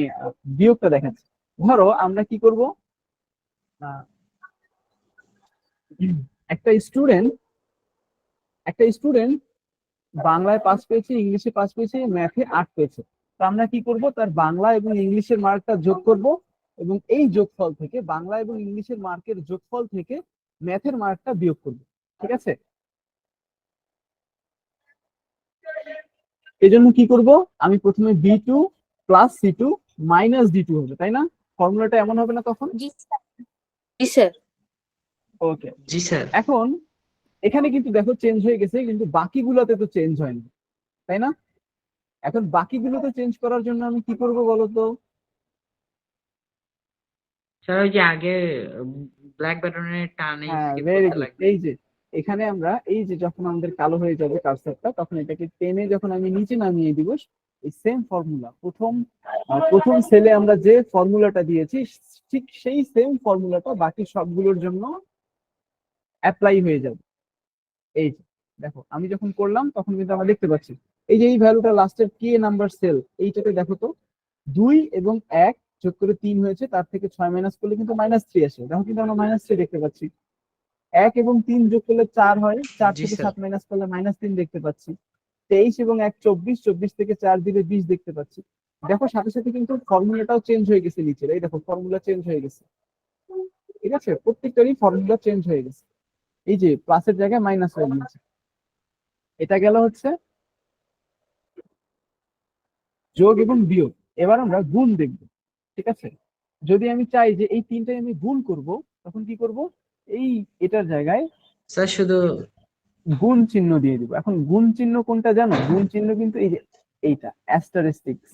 বিয়োগটা দেখাচ্ছি। ধরো আমরা কি করব, আহ, একটা স্টুডেন্ট একটা স্টুডেন্ট বাংলায় 5 পেয়েছে, ইংলিশে 5 পেয়েছে, ম্যাথে 8 পেয়েছে। তো আমরা কি করব, তার বাংলা এবং ইংলিশের মার্কটা যোগ করব, এবং এই যোগফল থেকে, বাংলা এবং ইংলিশের মার্কের যোগফল থেকে ম্যাথের মার্কটা বিয়োগ করব। ঠিক আছে, এই জন্য কি করব, আমি প্রথমে B2 plus C2 minus D2 হবে, তাই না? ফর্মুলাটা এমন হবে না তখন? জি স্যার। জি স্যার। ওকে, জি স্যার। এখন এখানে কিন্তু দেখো চেঞ্জ হয়ে গেছে, কিন্তু বাকিগুলোতে তো চেঞ্জ হয়নি, তাই না? এখন বাকিগুলোতে চেঞ্জ করার জন্য আমি কি করব বলো তো? স্যার ওই যে আগে ব্ল্যাক বাটনের টানে হ্যাঁ, স্কিপ ভেরি করতে গুড। লাগবে। এই যে এখানে আমরা এই যে যখন আমাদের কালো হয়ে যাবে কার্সরটা, তখন এটাকে টেনে যখন আমি নিচে নামিয়ে দিব, এই সেম ফর্মুলা প্রথম সেলে আমরা যে ফর্মুলাটা দিয়েছি, ঠিক সেই সেম ফর্মুলাটা বাকি সবগুলোর জন্য অ্যাপ্লাই হয়ে যাবে। এই যে দেখো, আমি যখন করলাম তখন কিন্তু আমরা দেখতে পাচ্ছি এই যে এই ভ্যালুটা লাস্টের কে নাম্বার সেল, এইটাতে দেখো তো 2 এবং 1 যোগ করে 3 হয়েছে, তার থেকে 6 মাইনাস করলে কিন্তু -3 আসে। দেখো কিন্তু আমরা -3 দেখতে পাচ্ছি। 1 এবং 3 যোগ করলে 4 হয়, 4 জি থেকে স্যার। 7 মাইনাস করলে -3 দেখতে পাচ্ছি। 23 এবং 1 24, 24 থেকে 4 দিলে 20 দেখতে পাচ্ছি। দেখো সাথে সাথে কিন্তু ফর্মুলাটাও চেঞ্জ হয়ে গেছে নিচে, এই দেখো ফর্মুলা চেঞ্জ হয়ে গেছে। ঠিক আছে, প্রত্যেকটারই ফর্মুলা চেঞ্জ হয়ে গেছে। এই যে প্লাসের জায়গায় মাইনাস হয়ে গেছে। এটা গেল হচ্ছে যোগ এবং বিয়োগ। এবার আমরা গুণ দেখব। ঠিক আছে, যদি আমি চাই যে এই তিনটাই আমি গুণ করব, তখন কি করব, এই এটার জায়গায় স্যার শুধু গুণ চিহ্ন দিয়ে দিব। এখন গুণ চিহ্ন কোনটা জানো? গুণ চিহ্ন কিন্তু এই যে এইটা অ্যাস্টারিস্টিক্স,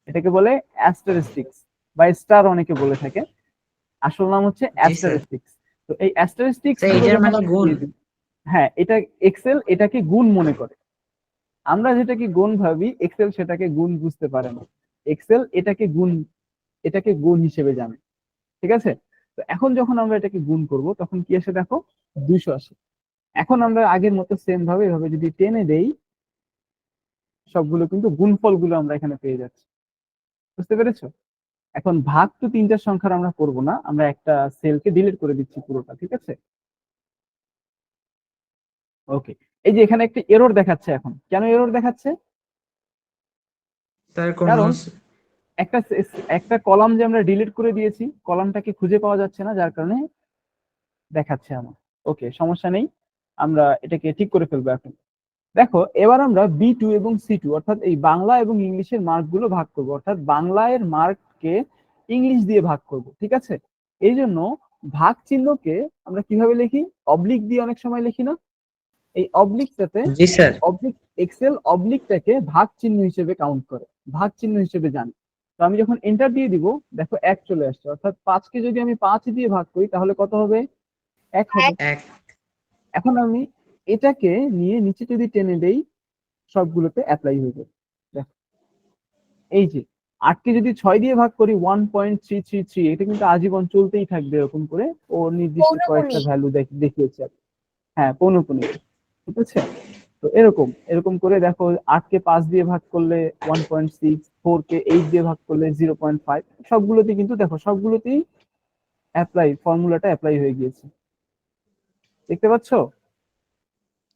এটাকে বলে অ্যাস্টারিস্টিক্স বা স্টার অনেকে বলে থাকে, আসল নাম হচ্ছে জি স্যার। অ্যাস্টারিস্টিক্স। তো এই অ্যাস্টারিস্টিক্স স্যার গুলো এটার যখন মানে আমরা গুণ। দিয়ে দিব, হ্যাঁ, এটা এক্সেল এটাকে গুণ মনে করে। আমরা যেটাকে গুণ ভাবি, এক্সেল সেটাকে গুণ বুঝতে পারে না। এক্সেল এটাকে গুণ হিসেবে জানে। ঠিক আছে, তো এখন যখন আমরা এটাকে গুণ করব তখন কি আসে দেখো, 200 আসে। এখন আমরা আগের মতো সেম ভাবে এভাবে যদি টেনে দেই, সবগুলো কিন্তু গুণফল গুলো আমরা এখানে পেয়ে যাচ্ছি। বুঝতে পেরেছো? এখন ভাগ তো তিনটা সংখ্যার আমরা করব না, আমরা একটা সেলকে ডিলিট করে দিচ্ছি পুরোটা। ঠিক আছে, ওকে। এই যে এখানে একটা এরর দেখাচ্ছে। এখন কেন এরর দেখাচ্ছে? স্যার কোনো কারণ একটা একটা কলাম যে আমরা ডিলিট করে দিয়েছি, কলামটাকে খুঁজে পাওয়া যাচ্ছে না, যার কারণে দেখাচ্ছে আমার। ওকে, সমস্যা নেই, আমরা এটাকে ঠিক করে ফেলবো এখন। দেখো এবার আমরা B2 এবং C2 অর্থাৎ এই বাংলা এবং ইংলিশের মার্কগুলো ভাগ করব, অর্থাৎ বাংলার মার্ককে ইংলিশ দিয়ে ভাগ করব, ঠিক আছে? এই জন্য ভাগ চিহ্নকে আমরা কিভাবে লিখি? অবলিক দিয়ে অনেক সময় লিখি না? এই অবলিকটাতে জি স্যার। অবলিক, এক্সেল অবলিকটাকে ভাগ চিহ্ন হিসেবে কাউন্ট করে, ভাগ চিহ্ন হিসেবে জানে। তো আমি যখন এন্টার দিয়ে দিব, দেখো 1 চলে আসছে, অর্থাৎ 5কে যদি আমি 5 দিয়ে ভাগ করি তাহলে কত হবে? 1 হবে। এক। এখন আমি এটাকে নিয়ে নিচে যদি টেনে দেই, সবগুলোতে অ্যাপ্লাই হয়ে যাবে। দেখো এই যে 8কে যদি 6 দিয়ে ভাগ করি 1.333, এটা কিন্তু আজীবন চলতেই থাকবে এরকম করে, ও নির্দিষ্ট কয়েকটা ভ্যালু দেখিয়েছে। হ্যাঁ, পৌনঃপুনিক, ঠিক আছে? তো এরকম করে দেখো 8কে 5 দিয়ে ভাগ করলে 1.6, 4কে 8 দিয়ে ভাগ করলে 0.5, সবগুলোতে কিন্তু দেখো সবগুলোতেই ফর্মুলাটা অ্যাপ্লাই হয়ে গিয়েছে, দেখতে পাচ্ছো?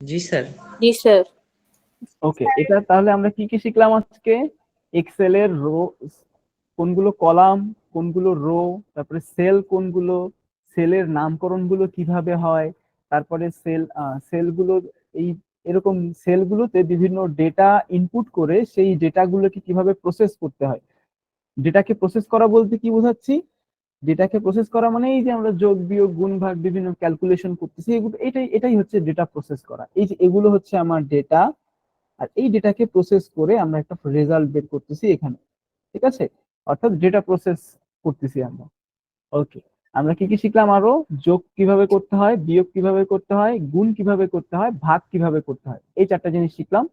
জি স্যার। জি স্যার। ওকে, এটা তাহলে আমরা কি কি শিখলাম আজকে? এক্সেল এর রো কোনগুলো, কলাম কোনগুলো, রো, তারপরে সেল কোনগুলো, সেলের নামকরণগুলো কিভাবে হয়, তারপরে সেলগুলোর এই এরকম সেলগুলোতে বিভিন্ন ডেটা ইনপুট করে সেই ডেটাগুলোকে কিভাবে প্রসেস করতে হয়। ডেটাকে প্রসেস করা বলতে কি বোঝাচ্ছি? ডেটাকে প্রসেস করা মানে এই যে আমরা যোগ বিয়োগ গুণ ভাগ বিভিন্ন ক্যালকুলেশন করতেছি, এগুলো এটাই হচ্ছে ডেটা প্রসেস করা। এই যে এগুলো হচ্ছে আমার ডেটা, আর এই ডেটাকে প্রসেস করে আমরা একটা রেজাল্ট বের করতেছি এখানে, ঠিক আছে? অর্থাৎ ডেটা প্রসেস করতেছি আমরা। ওকে, আমরা কি কি শিখলাম আরো? যোগ কিভাবে করতে হয়, বিয়োগ কিভাবে করতে হয়, গুণ কিভাবে করতে হয়, ভাগ কিভাবে করতে হয়, এই 4টা জিনিস শিখলাম।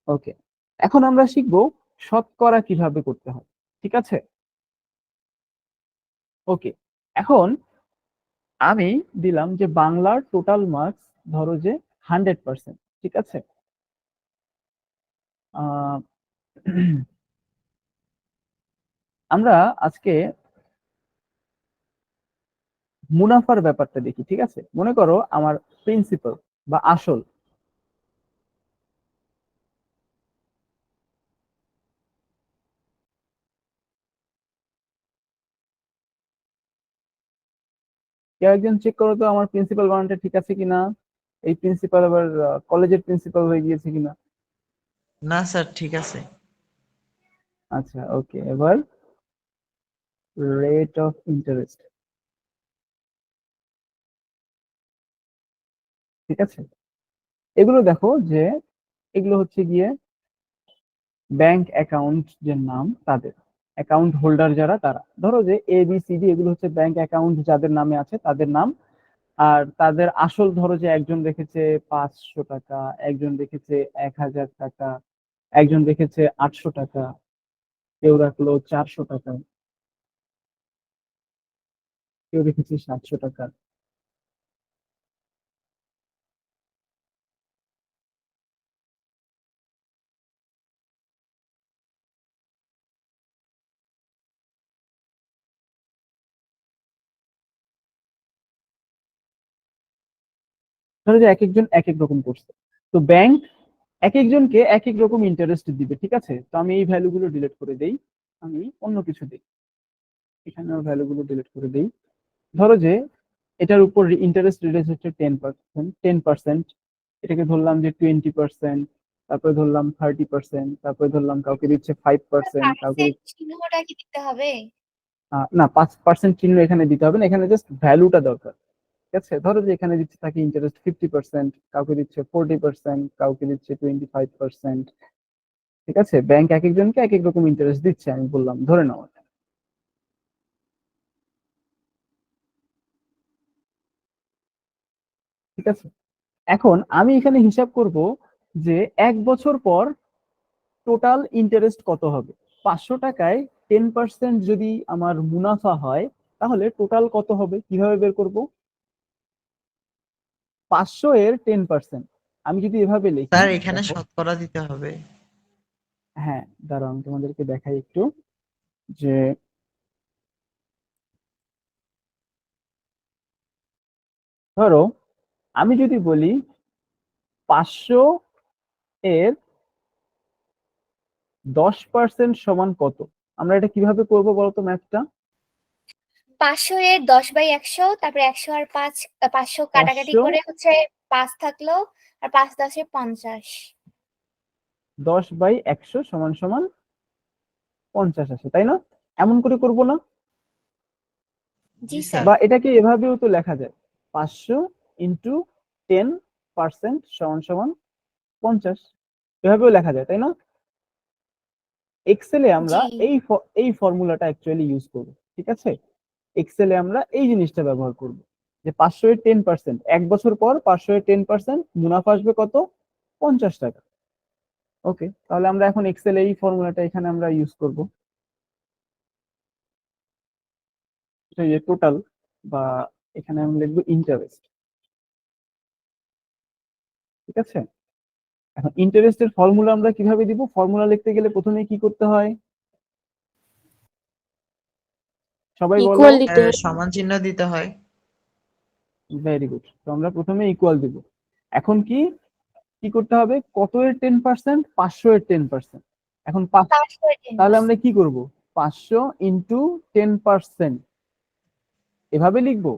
ওকে, এখন আমরা শিখবো শতকরা কিভাবে করতে হয়, ঠিক আছে? ওকে, এখন আমি দিলাম যে বাংলার টোটাল মার্কস ধরো যে 100%, ঠিক আছে? আহ আমরা আজকে মুনাফার ব্যাপারটা দেখি, ঠিক আছে? মনে করো আমার প্রিন্সিপাল বা আসল, কেউ একজন চেক করো তো আমার প্রিন্সিপাল বানানটা ঠিক আছে কিনা, এই প্রিন্সিপাল আবার কলেজের প্রিন্সিপাল হয়ে গিয়েছে কিনা। না স্যার, ঠিক আছে। আচ্ছা, ওকে, এবার রেট অফ ইন্টারেস্ট, ঠিক আছে? এগুলো দেখো যে এগুলো হচ্ছে গিয়ে ব্যাংক অ্যাকাউন্ট যে নাম তাদের, অ্যাকাউন্ট হোল্ডার যারা তারা, ধরো যে ABCD, এগুলো হচ্ছে ব্যাংক অ্যাকাউন্ট যাদের নামে আছে তাদের নাম। আর তাদের আসল ধরো যে একজন রেখেছে 500 টাকা, একজন রেখেছে 1000 টাকা, একজন রেখেছে 800 টাকা, কেউ রাখলো 400 টাকা, কেউ রেখেছে 700 টাকা। ধরো যে এক একজন এক এক রকম করছে, তো ব্যাংক এক একজনকে এক এক রকম ইন্টারেস্ট দিবে, ঠিক আছে? তো আমি এই ভ্যালুগুলো ডিলিট করে দেই, আমি অন্য কিছু দিই, এখানেও ভ্যালুগুলো ডিলিট করে দেই। ধরো যে এটার উপর ইন্টারেস্ট রেট হচ্ছে 10%, এটাকে ধরলাম যে 20%, তারপরে ধরলাম 30%, তারপরে ধরলাম কাউকে দিচ্ছে 5%, কাউকে পার্সেন্ট চিহ্নটা কি দিতে হবে? না, 5% চিহ্ন এখানে দিতে হবে না, এখানে জাস্ট ভ্যালুটা দরকার, ঠিক আছে? ধরো যে এখানে দিচ্ছে তাকে ইন্টারেস্ট 50%, কাউকে দিচ্ছে 40%, কাউকে দিচ্ছে 25%, ঠিক আছে? ব্যাংক এক একজনকে এক এক রকম ইন্টারেস্ট দিচ্ছে, আমি বললাম ধরে নাও, ঠিক আছে? এখন আমি এখানে হিসাব করব যে 1 বছর পর টোটাল ইন্টারেস্ট কত হবে। 500 টাকায় 10% যদি আমার মুনাফা হয় তাহলে টোটাল কত হবে, কিভাবে বের করব? 500 এর 10% আমি যদি এভাবে লিখি, স্যার এখানে দেখো, শতকরা দিতে হবে। হ্যাঁ দাঁড়াও আমি তোমাদেরকে দেখাই একটু, যে ধরো আমি যদি বলি 500 এর 10% সমান কত, আমরা এটা কিভাবে করবো বলতো ম্যাথটা? 500 এর 10/100, তারপরে 100 আর 5, 500 কাটাকাটি 500 করে হচ্ছে 5 থাকলো আর 5 10 50। 10/100 সমান সমান 50 আসে, তাই না? এমন করে করব না? জি জি স্যার। স্যার। বা এটাকে এভাবেও তো লেখা যায়, 500 ইন্টু 10% সমান সমান 50, এভাবেও লেখা যায়, তাই না? এক্সেলে আমরা জি। এই ফর্মুলাটা অ্যাকচুয়ালি ইউজ করব, ঠিক আছে? এক্সেলে আমরা এই জিনিসটা ব্যবহার করব যে 500 এর 10%, 1 বছর পর 500 এর 10% মুনাফা আসবে কত? 50 টাকা। ওকে, তাহলে আমরা এখন এক্সেলে এই ফর্মুলাটা এখানে আমরা ইউজ করব। এই যে টোটাল, বা এখানে আমরা লিখবো ইন্টারেস্ট, ঠিক আছে? এখন ইন্টারেস্টের ফর্মুলা আমরা কিভাবে দিব? ফর্মুলা লিখতে গেলে প্রথমে কি করতে হয় সবাই বলো? ইকুয়াল দিতে হয়। সমান চিহ্ন দিতে হয়। Very good. তো আমরা প্রথমে ইকুয়াল দিব। এখন কি কি করতে হবে? কত এর 10%? 500 এর 10%। এখন 500 এর তাহলে 10%। আমরা কি করব? 500 ইন্টু 10%, এভাবে লিখবো?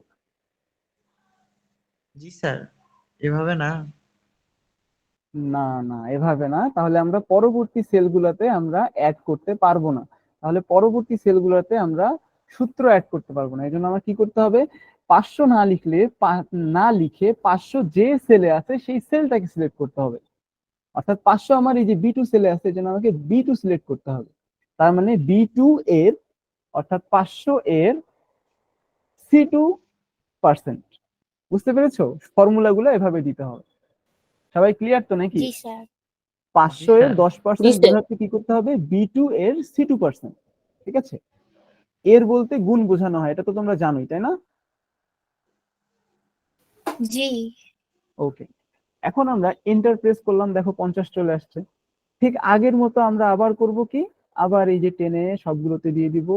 জি স্যার, এভাবে না। না না, এভাবে না। তাহলে আমরা পরবর্তী সেলগুলোতে আমরা অ্যাড করতে পারবো না। তাহলে পরবর্তী সেলগুলোতে আমরা সূত্র অ্যাড করতে পারবো না। এই জন্য আমার কি করতে হবে? 500 না লিখে 500 যে সেলে আছে সেই সেলটাকে সিলেক্ট করতে হবে। অর্থাৎ 500 আমার এই যে B2 সেলে আছে, এই জন্য আমাকে B2 সিলেক্ট করতে হবে। তার মানে B2 এর, অর্থাৎ 500 এর C2%। বুঝতে পেরেছো? ফর্মুলাগুলো এভাবে দিতে হবে। সবাই ক্লিয়ার তো নাকি? জি স্যার। 500 এর স্যার। 10% স্যার। বোঝাতে কি করতে হবে? B2 এর C2%, ঠিক আছে? এর বলতে গুণ বোঝানো হয়, এটা তো তোমরা জানোই, তাই না? জি। ওকে, এখন আমরা এন্টার প্রেস করলাম, দেখো 50 চলে আসছে। ঠিক আগের মতো আমরা আবার করব কি? আবার এই যে টেনে সবগুলোতে দিয়ে দিব,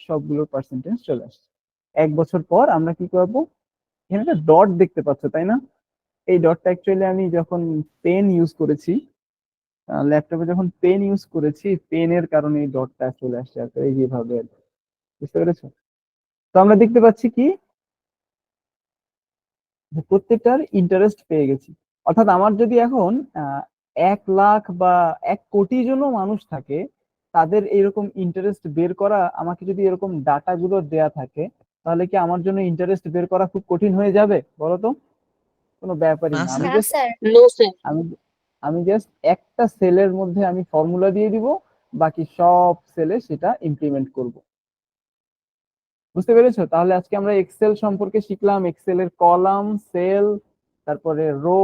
সবগুলোর পার্সেন্টেজ চলে আসছে। 1 বছর পর আমরা কি করব? এখানে একটা ডট দেখতে পাচ্ছ, তাই না? এই ডটটা অ্যাকচুয়ালি আমি যখন পেন ইউজ করেছি, ল্যাপটপে যখন পেন ইউজ করেছি, পেনের কারণে এই ডটটা চলে আসছে, আর কি, এই যেভাবে আর কি। বুঝতে পেরেছো? তো আমরা দেখতে পাচ্ছি কি যে প্রত্যেকটার ইন্টারেস্ট পেয়ে গেছি। অর্থাৎ আমার যদি এখন 1 লাখ বা 1 কোটি জন মানুষ থাকে, তাদের এরকম ইন্টারেস্ট বের করা, আমাকে যদি এরকম ডাটা গুলো দেয়া থাকে, তাহলে কি আমার জন্য ইন্টারেস্ট বের করা খুব কঠিন হয়ে যাবে বলো তো? কোনো ব্যাপারই না না। স্যার। না স্যার। No sir. আমি আমি জাস্ট একটা সেলের মধ্যে আমি ফর্মুলা দিয়ে দিব, বাকি সব সেলে সেটা ইমপ্লিমেন্ট করব। বুঝতে পেরেছো? তাহলে আজকে আমরা এক্সেল সম্পর্কে শিখলাম, এক্সেলের কলাম, সেল, তারপরে রো,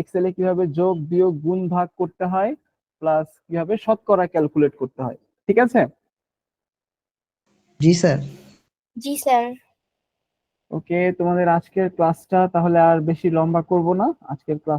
এক্সেলে কিভাবে যোগ বিয়োগ গুণ ভাগ করতে হয়, প্লাস কিভাবে শতকরা ক্যালকুলেট করতে হয়। ঠিক আছে? জি স্যার। জি স্যার। ওকে, তোমাদের আজকের ক্লাসটা তাহলে আর বেশি লম্বা করব না। আজকের ক্লাস